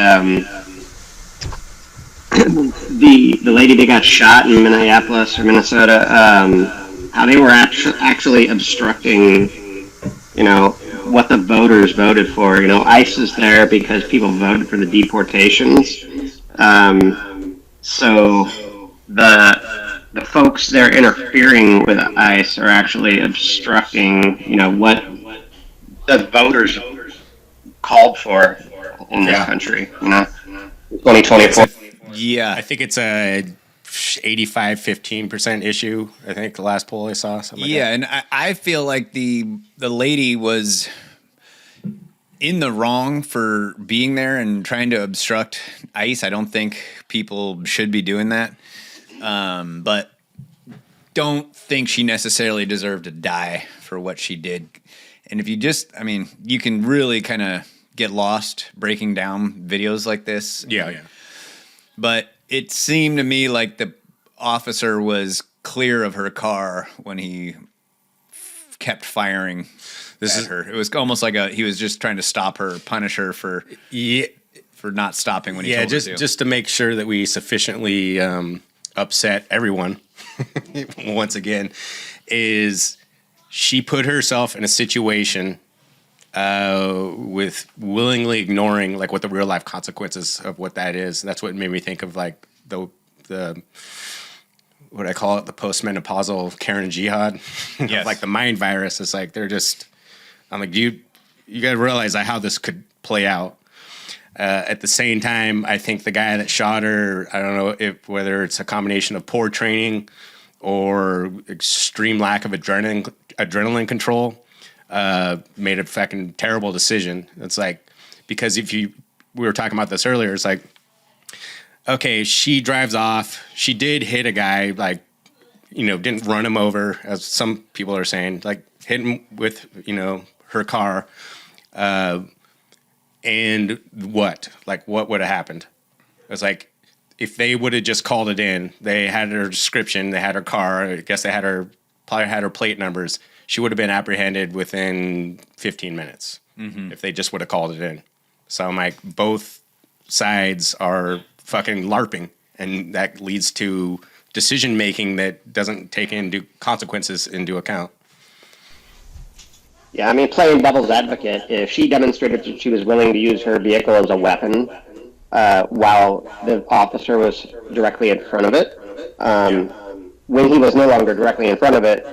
the lady that got shot in Minneapolis or Minnesota. How they were actually obstructing, what the voters voted for. ICE is there because people voted for the deportations. So the folks there interfering with ICE are actually obstructing, what the voters called for in this country, 2024. Yeah. I think it's a 85-15% issue. I think the last poll I saw. Something like that. And I feel like the lady was in the wrong for being there and trying to obstruct ICE. I don't think people should be doing that. But don't think she necessarily deserved to die for what she did. And if you you can really kind of get lost breaking down videos like this. Yeah. But it seemed to me like the officer was clear of her car when he kept firing at her. It was almost like he was just trying to stop her, punish her for not stopping when he told her to. Just to make sure that we sufficiently upset everyone. Once again, is she put herself in a situation with willingly ignoring like what the real life consequences of what that is. That's what made me think of like the what I call it, the post-menopausal Karen Jihad. Yes. Like the mind virus. It's like I'm like, you got to realize how this could play out. At the same time, I think the guy that shot her, I don't know whether it's a combination of poor training or extreme lack of adrenaline control, made a fucking terrible decision. It's like, because we were talking about this earlier, it's like, okay, she drives off. She did hit a guy, like, didn't run him over, as some people are saying, like hit him with, her car. And what would have happened? It was like, if they would have just called it in, they had her description, they had her car, I guess they probably had her plate numbers. She would have been apprehended within 15 minutes if they just would have called it in. So I'm like, both sides are fucking LARPing, and that leads to decision making that doesn't take into consequences into account. Yeah, I mean, playing devil's advocate, if she demonstrated that she was willing to use her vehicle as a weapon while the officer was directly in front of it, when he was no longer directly in front of it,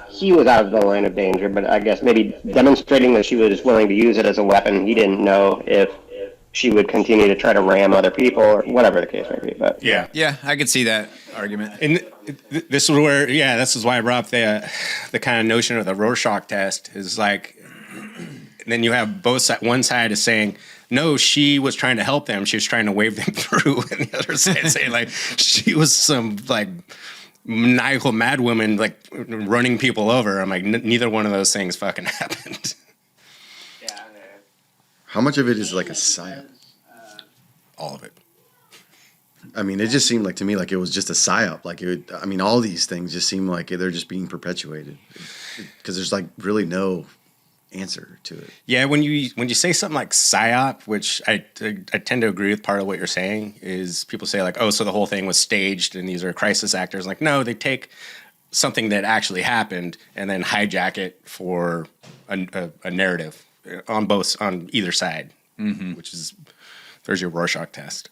he was out of the line of danger, but I guess maybe demonstrating that she was willing to use it as a weapon, he didn't know if she would continue to try to ram other people or whatever the case may be. But yeah, I could see that argument. And this is where, this is why I brought up the kind of notion of the Rorschach test is like, then you have one side is saying, no, she was trying to help them. She was trying to wave them through. And the other side saying like, she was some like maniacal mad woman, like running people over. I'm like, neither one of those things fucking happened. How much of it is like a psyop? All of it. I mean, it just seemed like to me like it was just a psyop. Like all these things just seem like they're just being perpetuated because there's like really no answer to it. Yeah, when you say something like psyop, which I tend to agree with part of what you're saying, is people say like, oh, so the whole thing was staged and these are crisis actors. Like, no, they take something that actually happened and then hijack it for a narrative on either side, which is there's your Rorschach test.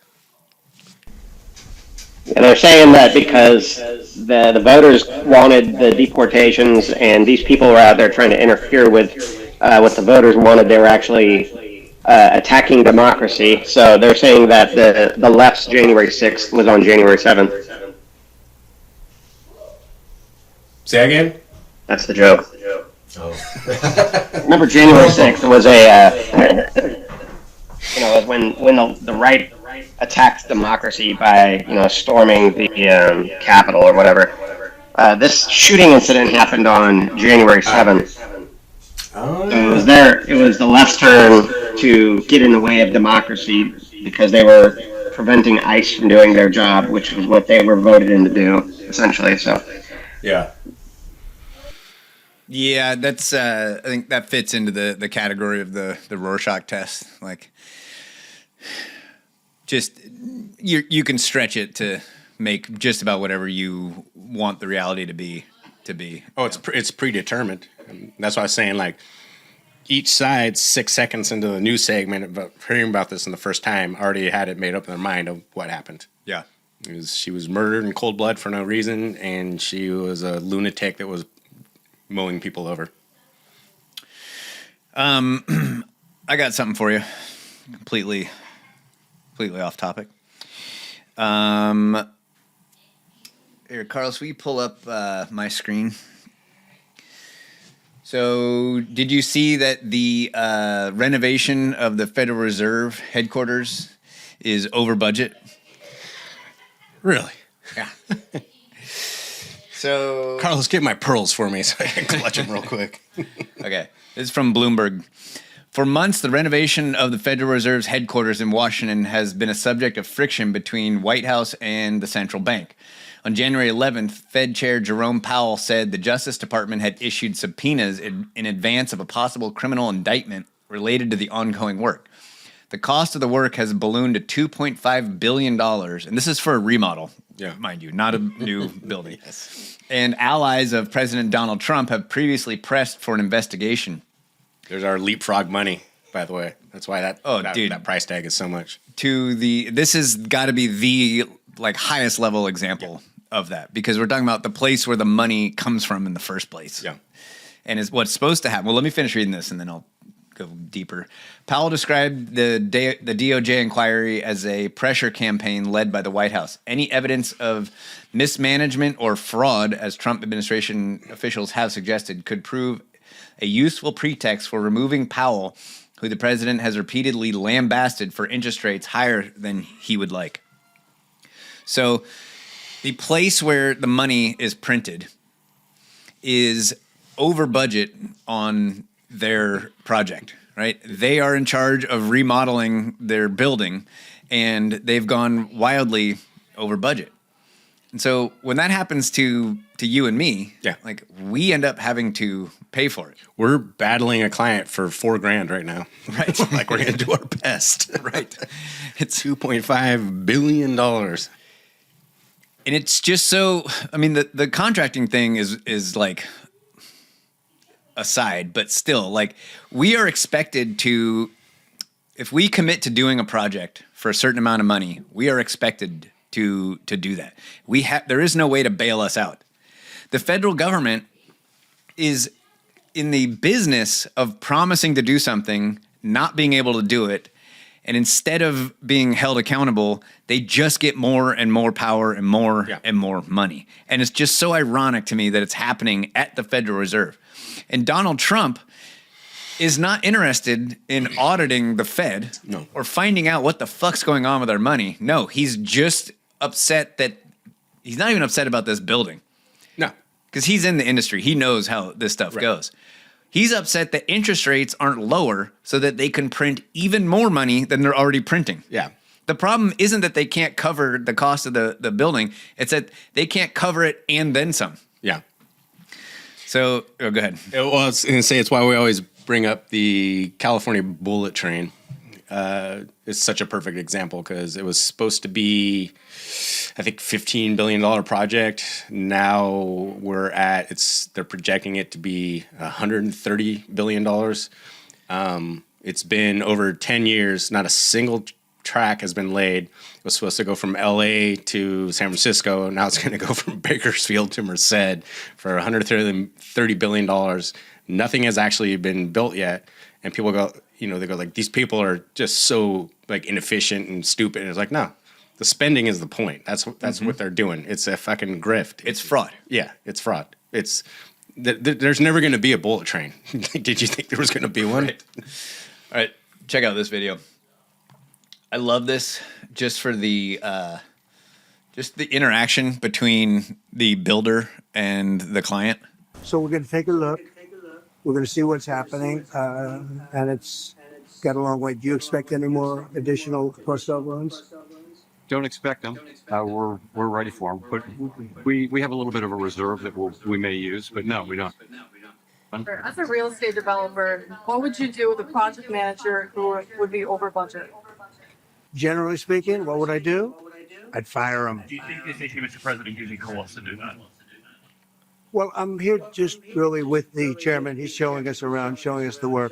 And they're saying that because the voters wanted the deportations and these people were out there trying to interfere with what the voters wanted, they were actually attacking democracy. So they're saying that the left's January 6th was on January 7th. Say again? That's the joke. Oh. Remember, January 6th was was when the right attacked democracy by storming the Capitol or whatever. This shooting incident happened on January 7th. Oh. So it was the left's turn to get in the way of democracy because they were preventing ICE from doing their job, which was what they were voted in to do, essentially. So. Yeah. Yeah, that's. I think that fits into the category of the Rorschach test. Like, just you can stretch it to make just about whatever you want the reality to be. Oh, it's predetermined. And that's why I was saying like each side 6 seconds into the news segment about hearing about this in the first time already had it made up in their mind of what happened. Yeah, she was murdered in cold blood for no reason, and she was a lunatic that was mowing people over. I got something for you. Completely off topic. Here, Carlos, will you pull up my screen? So, did you see that the renovation of the Federal Reserve headquarters is over budget? Really? Yeah. So, Carlos, get my pearls for me so I can clutch them real quick. Okay. This is from Bloomberg. For months, the renovation of the Federal Reserve's headquarters in Washington has been a subject of friction between White House and the central bank. On January 11th, Fed Chair Jerome Powell said the Justice Department had issued subpoenas in advance of a possible criminal indictment related to the ongoing work. The cost of the work has ballooned to $2.5 billion, and this is for a remodel, mind you, not a new building. Yes. And allies of President Donald Trump have previously pressed for an investigation. There's our leapfrog money, by the way. That's why that price tag is so much. This has got to be the highest level example of that, because we're talking about the place where the money comes from in the first place. Yeah. And is what's supposed to happen. Well, let me finish reading this and then I'll go deeper. Powell described the DOJ inquiry as a pressure campaign led by the White House. Any evidence of mismanagement or fraud, as Trump administration officials have suggested, could prove a useful pretext for removing Powell, who the president has repeatedly lambasted for interest rates higher than he would like. So the place where the money is printed is over budget on their project, right? They are in charge of remodeling their building, and they've gone wildly over budget. And so when that happens to you and me, we end up having to pay for it. We're battling a client for $4,000 right now. Right. We're going to do our best. Right. It's $2.5 billion. And it's just so, the contracting thing is like aside, but still, we are expected to, if we commit to doing a project for a certain amount of money, we are expected to do that. There is no way to bail us out. The federal government is in the business of promising to do something, not being able to do it, and instead of being held accountable, they just get more and more power and more and more money. And it's just so ironic to me that it's happening at the Federal Reserve. And Donald Trump is not interested in auditing the Fed or finding out what the fuck's going on with our money. No, he's just upset that he's not even upset about this building. No. Because he's in the industry. He knows how this stuff goes. He's upset that interest rates aren't lower so that they can print even more money than they're already printing. Yeah. The problem isn't that they can't cover the cost of the building. It's that they can't cover it and then some. Yeah. So, go ahead. Well, I was going to say it's why we always bring up the California bullet train. It's such a perfect example because it was supposed to be, I think, $15 billion project. Now they're projecting it to be $130 billion. It's been over 10 years. Not a single track has been laid. It was supposed to go from LA to San Francisco. Now it's going to go from Bakersfield to Merced for $130 billion. Nothing has actually been built yet. And people go, they go these people are just so inefficient and stupid. And it's like, no, the spending is the point. That's what they're doing. It's a fucking grift. It's fraud. Yeah, it's fraud. There's never going to be a bullet train. Did you think there was going to be one? Right. All right, check out this video. I love this just for the interaction between the builder and the client. So we're going to take a look. We're going to see what's happening, and it's got a long way. Do you expect any more additional cost overruns? Don't expect them. We're ready for them, but we have a little bit of a reserve that we may use, but no, we don't. As a real estate developer, what would you do with a project manager who would be over budget? Generally speaking, what would I do? I'd fire him. Do you think this issue, Mr. President, gives you cause to do that? Well, I'm here just really with the chairman. He's showing us around, showing us the work.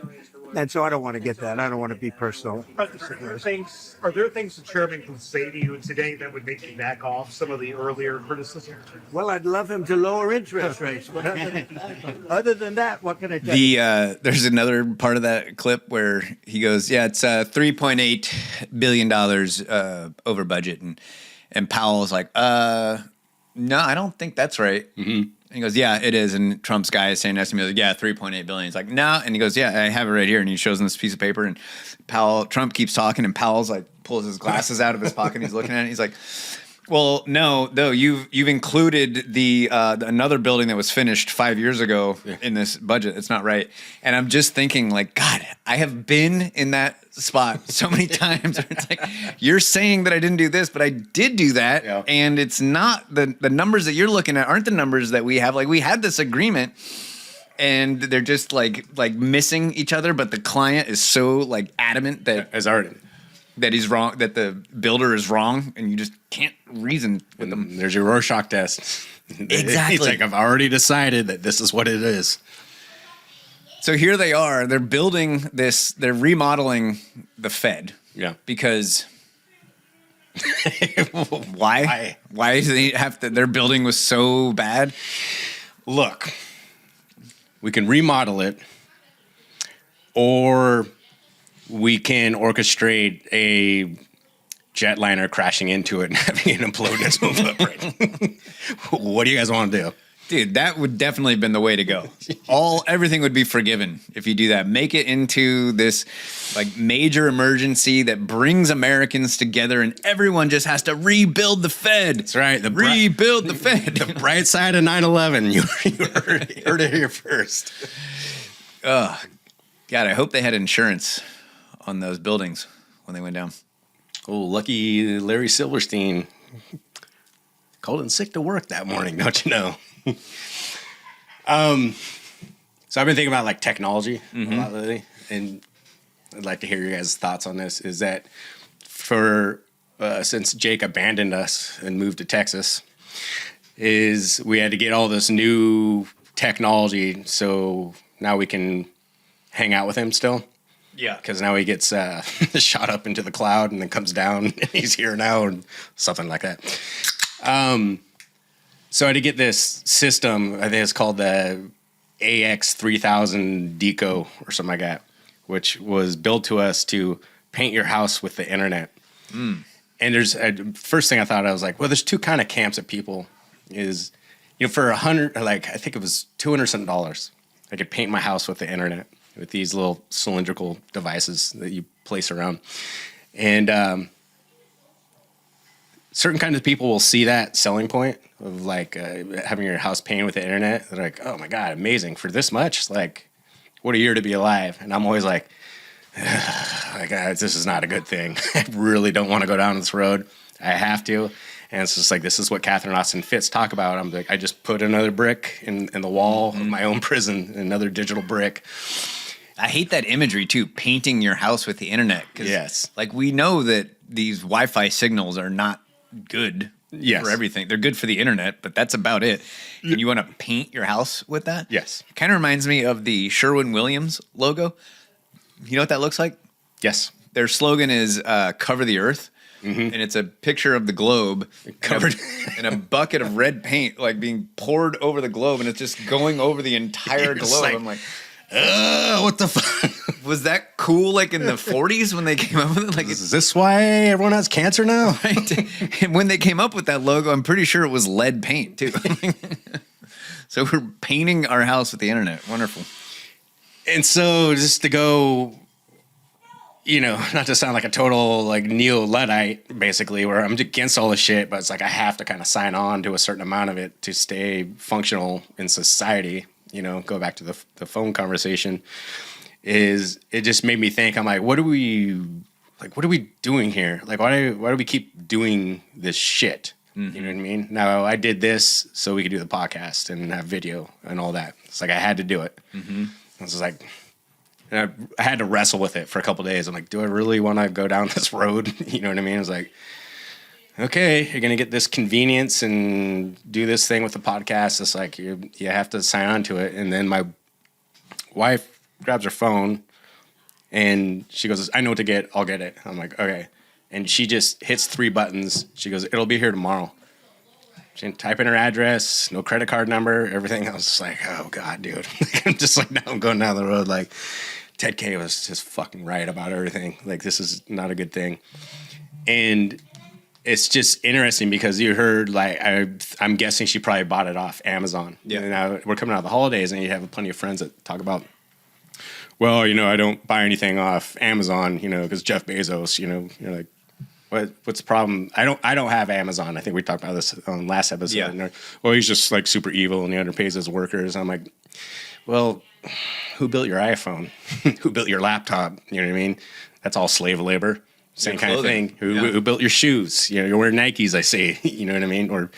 And so I don't want to get that. I don't want to be personal. Are there things the chairman can say to you today that would make you back off some of the earlier criticism? Well, I'd love him to lower interest rates. But other than that, what can I tell you? There's another part of that clip where he goes, yeah, it's $3.8 billion over budget. And Powell's like, no, I don't think that's right. Mm-hmm. And he goes, yeah, it is. And Trump's guy is saying next to me, like, yeah, $3.8 billion. He's like, no. And he goes, yeah, I have it right here. And he shows him this piece of paper. And Trump keeps talking. And Powell's like, pulls his glasses out of his pocket. And he's looking at it. He's like, Well, no, though you've included the another building that was finished 5 years ago in this budget. It's not right, and I'm just thinking like, God, I have been in that spot so many times. It's like you're saying that I didn't do this, but I did do that, and it's not the numbers that you're looking at aren't the numbers that we have. Like we had this agreement, and they're just like missing each other. But the client is so like adamant that that he's wrong, that the builder is wrong, and you just can't reason with them. There's your Rorschach test. Exactly. It's like, I've already decided that this is what it is. So here they are. They're building this. They're remodeling the Fed. Yeah. Because why? Why do they have to? Their building was so bad. Look, we can remodel it, or we can orchestrate a jetliner crashing into it and having it implode and its move up. What do you guys want to do? Dude, that would definitely have been the way to go. Everything would be forgiven if you do that. Make it into this like major emergency that brings Americans together, and everyone just has to rebuild the Fed. That's right. Rebuild the Fed. The bright side of 9/11. You heard it here first. God, I hope they had insurance on those buildings when they went down. Oh, lucky Larry Silverstein called in sick to work that morning, don't you know? So I've been thinking about like technology a lot lately, and I'd like to hear your guys' thoughts on this. Is that since Jake abandoned us and moved to Texas, is we had to get all this new technology so now we can hang out with him still. Yeah. Because now he gets shot up into the cloud and then comes down and he's here now and something like that. So I had to get this system, I think it's called the AX3000 Deco or something like that, which was built to us to paint your house with the internet. And there's first thing I thought, I was like, well, there's two kind of camps of people. Is, you know, for $100, like I think it was $200 something, I could paint my house with the internet with these little cylindrical devices that you place around. And certain kinds of people will see that selling point of like having your house painted with the internet. They're like, oh my God, amazing. For this much? Like, what a year to be alive. And I'm always like, this is not a good thing. I really don't want to go down this road. I have to. And it's just like, this is what Catherine Austin Fitz talk about. I'm like, I just put another brick in the wall of my own prison, another digital brick. I hate that imagery too, painting your house with the internet. Yes. Like we know that these Wi-Fi signals are not good Yes. for everything. They're good for the internet, but that's about it. And you want to paint your house with that? Yes. Kind of reminds me of the Sherwin-Williams logo. You know what that looks like? Yes. Their slogan is cover the earth. And it's a picture of the globe covered in a bucket of red paint, like being poured over the globe, and it's just going over the entire globe. Like, I'm like, what the fuck? Was that cool? Like in the 40s when they came up with it? Like, is this why everyone has cancer now? Right? And when they came up with that logo, I'm pretty sure it was lead paint too. So we're painting our house with the internet. Wonderful. And so just to go, you know, not to sound like a total like neo-Luddite, basically, where I'm against all this shit, but it's like I have to kind of sign on to a certain amount of it to stay functional in society. You know, go back to the phone conversation. Is it just made me think? I'm like, what are we doing here? Like, why do we keep doing this shit? You know what I mean? Now I did this so we could do the podcast and have video and all that. It's like I had to do it. I was just like. And I had to wrestle with it for a couple of days. I'm like, do I really want to go down this road? You know what I mean? I was like, okay, you're going to get this convenience and do this thing with the podcast. It's like you have to sign on to it. And then my wife grabs her phone and she goes, I know what to get. I'll get it. I'm like, okay. And she just hits 3 buttons. She goes, it'll be here tomorrow. She didn't type in her address, no credit card number, everything. I was just like, oh, God, dude. I'm just like, now I'm going down the road like, Ted K was just fucking right about everything. Like, this is not a good thing. And it's just interesting because you heard, like, I'm guessing she probably bought it off Amazon. Yeah. And now we're coming out of the holidays, and you have plenty of friends that talk about, well, you know, I don't buy anything off Amazon, you know, because Jeff Bezos, you know, you're like, what's the problem? I don't have Amazon. I think we talked about this on last episode. Yeah. And well, he's just like super evil and he underpays his workers. I'm like, well, who built your iPhone? Who built your laptop? You know what I mean? That's all slave labor. Same kind of thing. Who built your shoes? You know, you're wearing Nikes, I say. You know what I mean? Or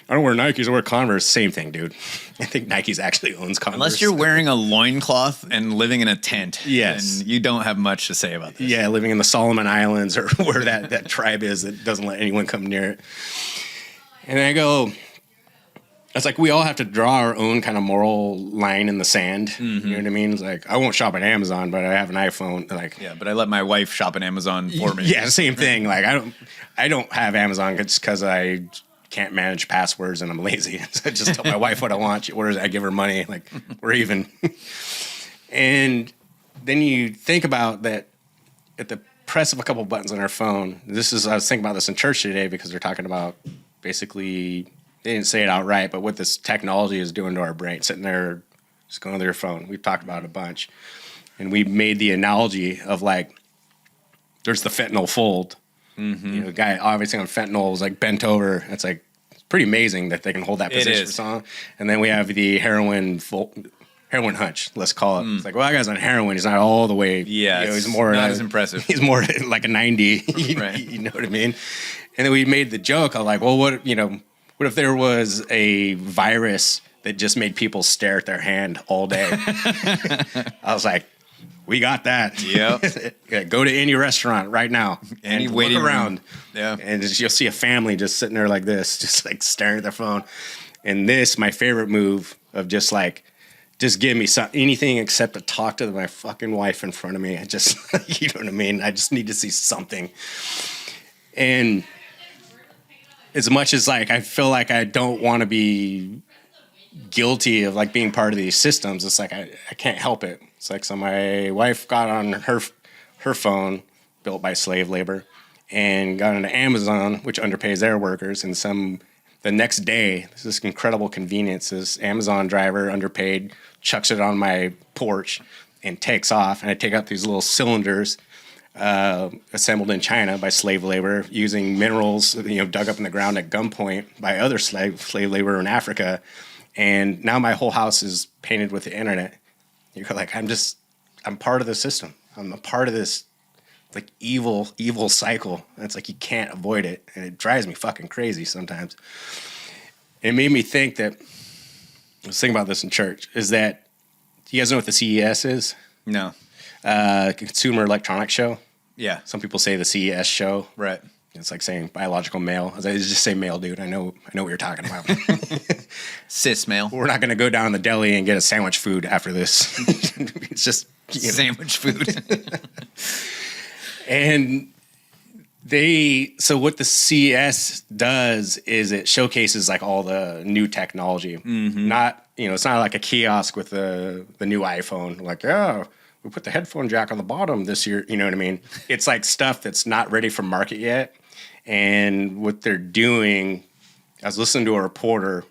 I don't wear Nikes, I wear Converse. Same thing, dude. I think Nikes actually owns Converse. Unless you're wearing a loincloth and living in a tent. Yes. Then you don't have much to say about this. Yeah, living in the Solomon Islands or where that tribe is that doesn't let anyone come near it. And I go, it's like we all have to draw our own kind of moral line in the sand. You know what I mean? It's like, I won't shop at Amazon, but I have an iPhone. Like, yeah, but I let my wife shop at Amazon for me. Yeah, same thing. Like, I don't have Amazon just because I can't manage passwords and I'm lazy. So I just tell my wife what I want. She orders, I give her money. Like, we're even. And then you think about that at the press of a couple buttons on our phone. I was thinking about this in church today because they're talking about basically, they didn't say it outright, but what this technology is doing to our brain, sitting there just going to your phone. We've talked about it a bunch. And we made the analogy of like, there's the fentanyl fold. You know, the guy obviously on fentanyl was like bent over. It's like, it's pretty amazing that they can hold that position for so long. And then we have the heroin hunch, let's call it. It's like, well, that guy's on heroin. He's not all the way. Yeah, you know, he's more not as impressive. He's more like a 90. Right. You know what I mean? And then we made the joke of like, well, what if there was a virus that just made people stare at their hand all day? I was like, we got that. Yep. Yeah, go to any restaurant right now Any and waiting look around. room. Yeah. And you'll see a family just sitting there like this, just like staring at their phone. And this, my favorite move of just like, just give me anything except to talk to my fucking wife in front of me. I just, you know what I mean? I just need to see something. And as much as like, I feel like I don't want to be guilty of like being part of these systems, it's like, I can't help it. It's like, so my wife got on her phone built by slave labor and got into Amazon, which underpays their workers. And the next day, this incredible convenience, this Amazon driver, underpaid, chucks it on my porch and takes off. And I take out these little cylinders assembled in China by slave labor using minerals, dug up in the ground at gunpoint by other slave labor in Africa. And now my whole house is painted with the internet. You're like, I'm part of the system. I'm a part of this like evil cycle. And it's like, you can't avoid it. And it drives me fucking crazy sometimes. It made me think that, I was thinking about this in church, is that, do you guys know what the CES is? No. Consumer Electronics Show. Yeah. Some people say the CES show. Right. It's like saying biological male. I just say male, dude. I know what you're talking about. Cis male. We're not going to go down the deli and get a sandwich food after this. It's just sandwich food. And so what the CES does is it showcases like all the new technology. Not, it's not like a kiosk with the new iPhone. Like, yeah, we put the headphone jack on the bottom this year. You know what I mean? It's like stuff that's not ready for market yet. And what they're doing, I was listening to a reporter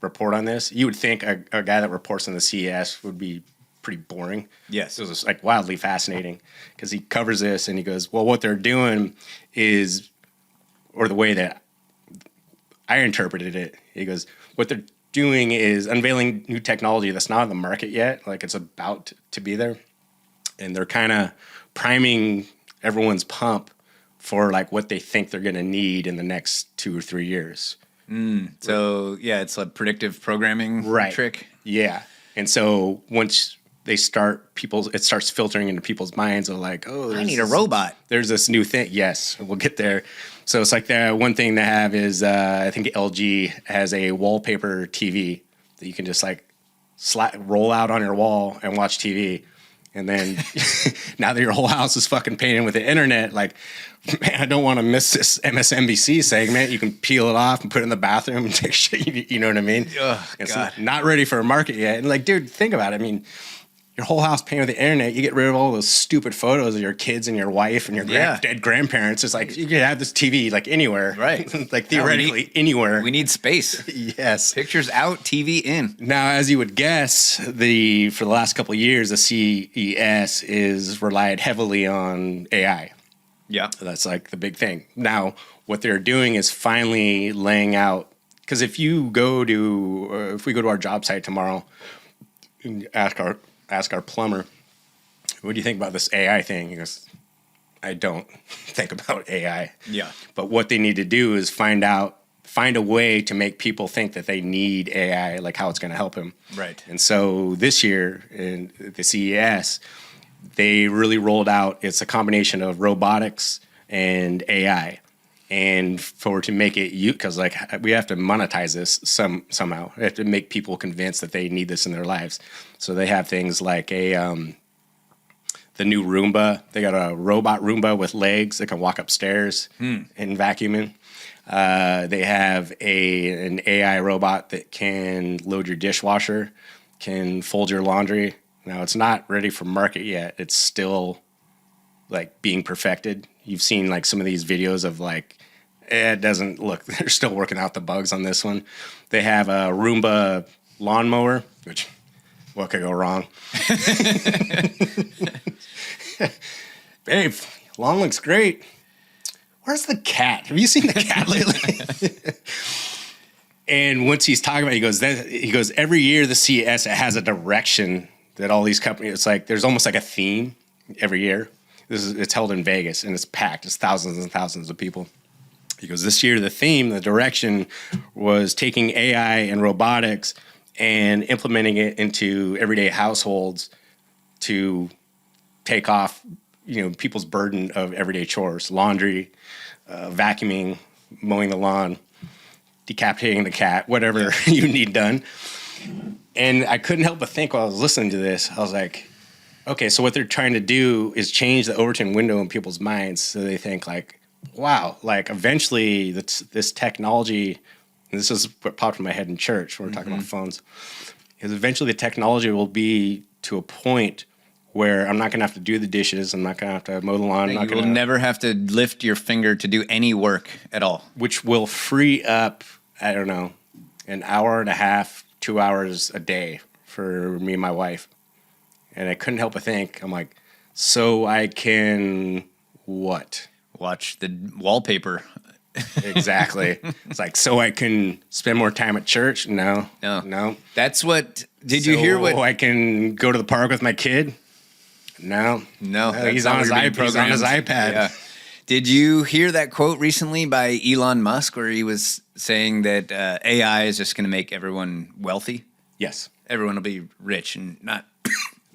report on this. You would think a guy that reports on the CES would be pretty boring. Yes. It was like wildly fascinating because he covers this and he goes, well, what they're doing is, or the way that I interpreted it, he goes, what they're doing is unveiling new technology that's not on the market yet. Like it's about to be there. And they're kind of priming everyone's pump for like what they think they're going to need in the next 2 or 3 years. So yeah, it's a predictive programming trick. Yeah. And so once they start, it starts filtering into people's minds of like, oh, I need a robot. There's this new thing. Yes, we'll get there. So it's like the one thing they have is I think LG has a wallpaper TV that you can just like roll out on your wall and watch TV. And then now that your whole house is fucking painted with the internet, like, man, I don't want to miss this MSNBC segment. You can peel it off and put it in the bathroom and take shit. You know what I mean? Oh, it's God. not ready for a market yet. And like, dude, think about it. I mean, your whole house painted with the internet, you get rid of all those stupid photos of your kids and your wife and your dead grandparents. It's like, you could have this TV like anywhere. Right. Like theoretically anywhere. We need space. Yes. Pictures out, TV in. Now, as you would guess, for the last couple of years, the CES is relied heavily on AI. Yeah. That's like the big thing. Now, what they're doing is finally laying out, because if we go to our job site tomorrow and ask our plumber, what do you think about this AI thing? He goes, I don't think about AI. Yeah. But what they need to do is find a way to make people think that they need AI, like how it's going to help him. Right. And so this year in the CES, they really rolled out, it's a combination of robotics and AI. And to make it, because like we have to monetize this somehow. We have to make people convinced that they need this in their lives. So they have things like the new Roomba. They got a robot Roomba with legs that can walk upstairs and vacuuming. They have an AI robot that can load your dishwasher, can fold your laundry. Now, it's not ready for market yet. It's still like being perfected. You've seen like some of these videos of like, it doesn't look, they're still working out the bugs on this one. They have a Roomba lawnmower, which, what could go wrong? Babe, lawn looks great. Where's the cat? Have you seen the cat lately? And once he's talking about it, he goes, every year the CES, it has a direction that all these companies, it's like, there's almost like a theme every year. It's held in Vegas and it's packed. It's thousands and thousands of people. He goes, this year the theme, the direction was taking AI and robotics and implementing it into everyday households to take off, people's burden of everyday chores, laundry, vacuuming, mowing the lawn, decapitating the cat, whatever you need done. And I couldn't help but think while I was listening to this, I was like, okay, so what they're trying to do is change the Overton window in people's minds so they think like, wow, like eventually this technology, and this is what popped in my head in church when we're talking about phones, is eventually the technology will be to a point where I'm not going to have to do the dishes. I'm not going to have to mow the lawn. You will never have to lift your finger to do any work at all. Which will free up, I don't know, an hour and a half, 2 hours a day for me and my wife. And I couldn't help but think, I'm like, so I can what? Watch the wallpaper. Exactly. It's like, so I can spend more time at church? No. That's what, did you hear what? I can go to the park with my kid? No. He's on his iPad. Yeah. Did you hear that quote recently by Elon Musk where he was saying that AI is just going to make everyone wealthy? Yes. Everyone will be rich and not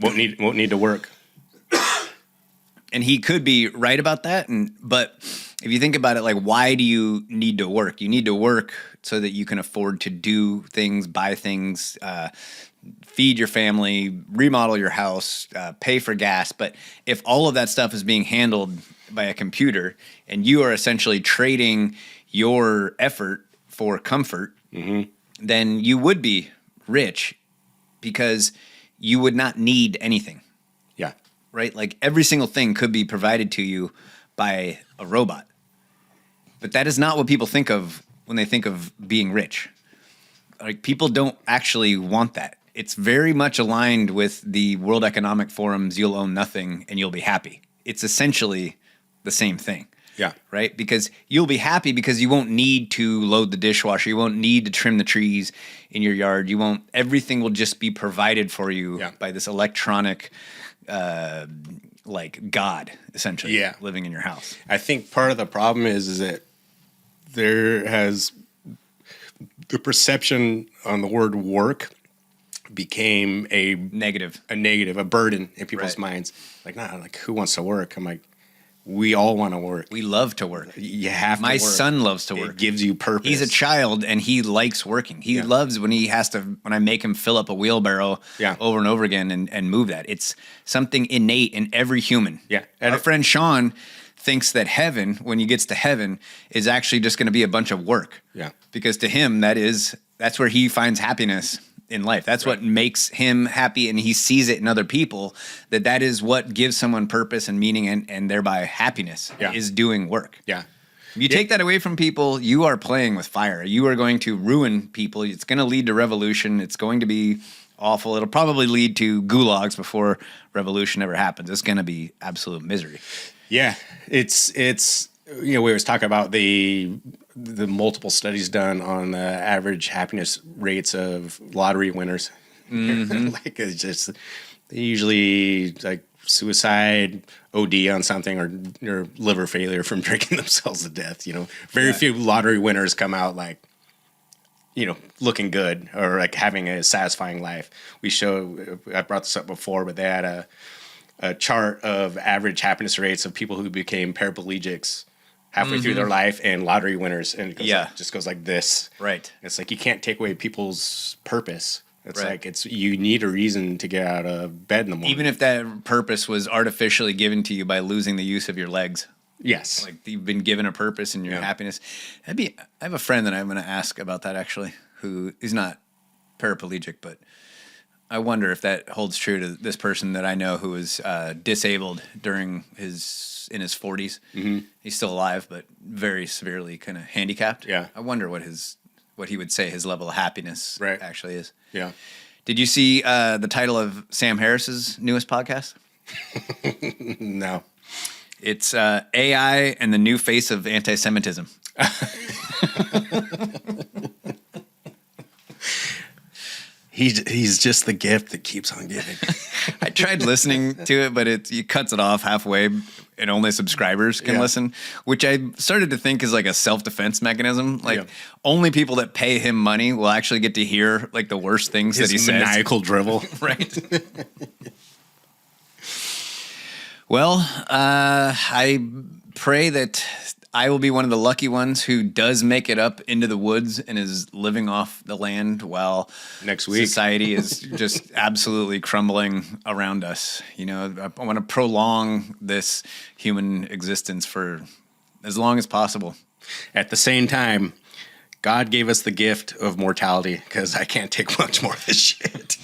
won't need to work. And he could be right about that. But if you think about it, like, why do you need to work? You need to work so that you can afford to do things, buy things, feed your family, remodel your house, pay for gas. But if all of that stuff is being handled by a computer and you are essentially trading your effort for comfort, then you would be rich because you would not need anything. Yeah. Right? Like every single thing could be provided to you by a robot. But that is not what people think of when they think of being rich. Like people don't actually want that. It's very much aligned with the World Economic Forum's you'll own nothing and you'll be happy. It's essentially the same thing. Yeah. Right? Because you'll be happy because you won't need to load the dishwasher. You won't need to trim the trees in your yard. Everything will just be provided for you by this electronic like God, essentially, living in your house. I think part of the problem is that there has the perception on the word work became a negative, a burden in people's minds. Like, like who wants to work? I'm like, we all want to work. We love to work. You have to My work. son loves to work. It gives you purpose. He's a child and he likes working. He loves when I make him fill up a wheelbarrow over and over again and move that. It's something innate in every human. Yeah. Our friend Sean thinks that heaven, when he gets to heaven, is actually just going to be a bunch of work. Yeah. Because to him, that's where he finds happiness in life. That's what makes him happy, and he sees it in other people, that is what gives someone purpose and meaning and thereby happiness is doing work. Yeah. If you take that away from people, you are playing with fire. You are going to ruin people. It's going to lead to revolution. It's going to be awful. It'll probably lead to gulags before revolution ever happens. It's going to be absolute misery. Yeah, it's we was talking about the multiple studies done on the average happiness rates of lottery winners. Like it's just they usually like suicide, OD on something, or liver failure from drinking themselves to death. Very few lottery winners come out like looking good or like having a satisfying life. I brought this up before, but they had a chart of average happiness rates of people who became paraplegics halfway through their life and lottery winners, and it just goes like this. Right. It's like you can't take away people's purpose. It's like you need a reason to get out of bed in the morning. Even if that purpose was artificially given to you by losing the use of your legs. Yes. Like you've been given a purpose in your happiness. I have a friend that I'm going to ask about that actually, who is not paraplegic, but I wonder if that holds true to this person that I know who was disabled in his 40s. He's still alive, but very severely kind of handicapped. Yeah. I wonder what he would say his level of happiness actually is. Yeah. Did you see the title of Sam Harris's newest podcast? No. It's AI and the New Face of Anti-Semitism. He's just the gift that keeps on giving. I tried listening to it, but it cuts it off halfway, and only subscribers can listen, which I started to think is like a self-defense mechanism. Like only people that pay him money will actually get to hear like the worst things that he says. Maniacal drivel. Right. Well, I pray that I will be one of the lucky ones who does make it up into the woods and is living off the land while next week society is just absolutely crumbling around us. I want to prolong this human existence for as long as possible. At the same time, God gave us the gift of mortality because I can't take much more of this shit.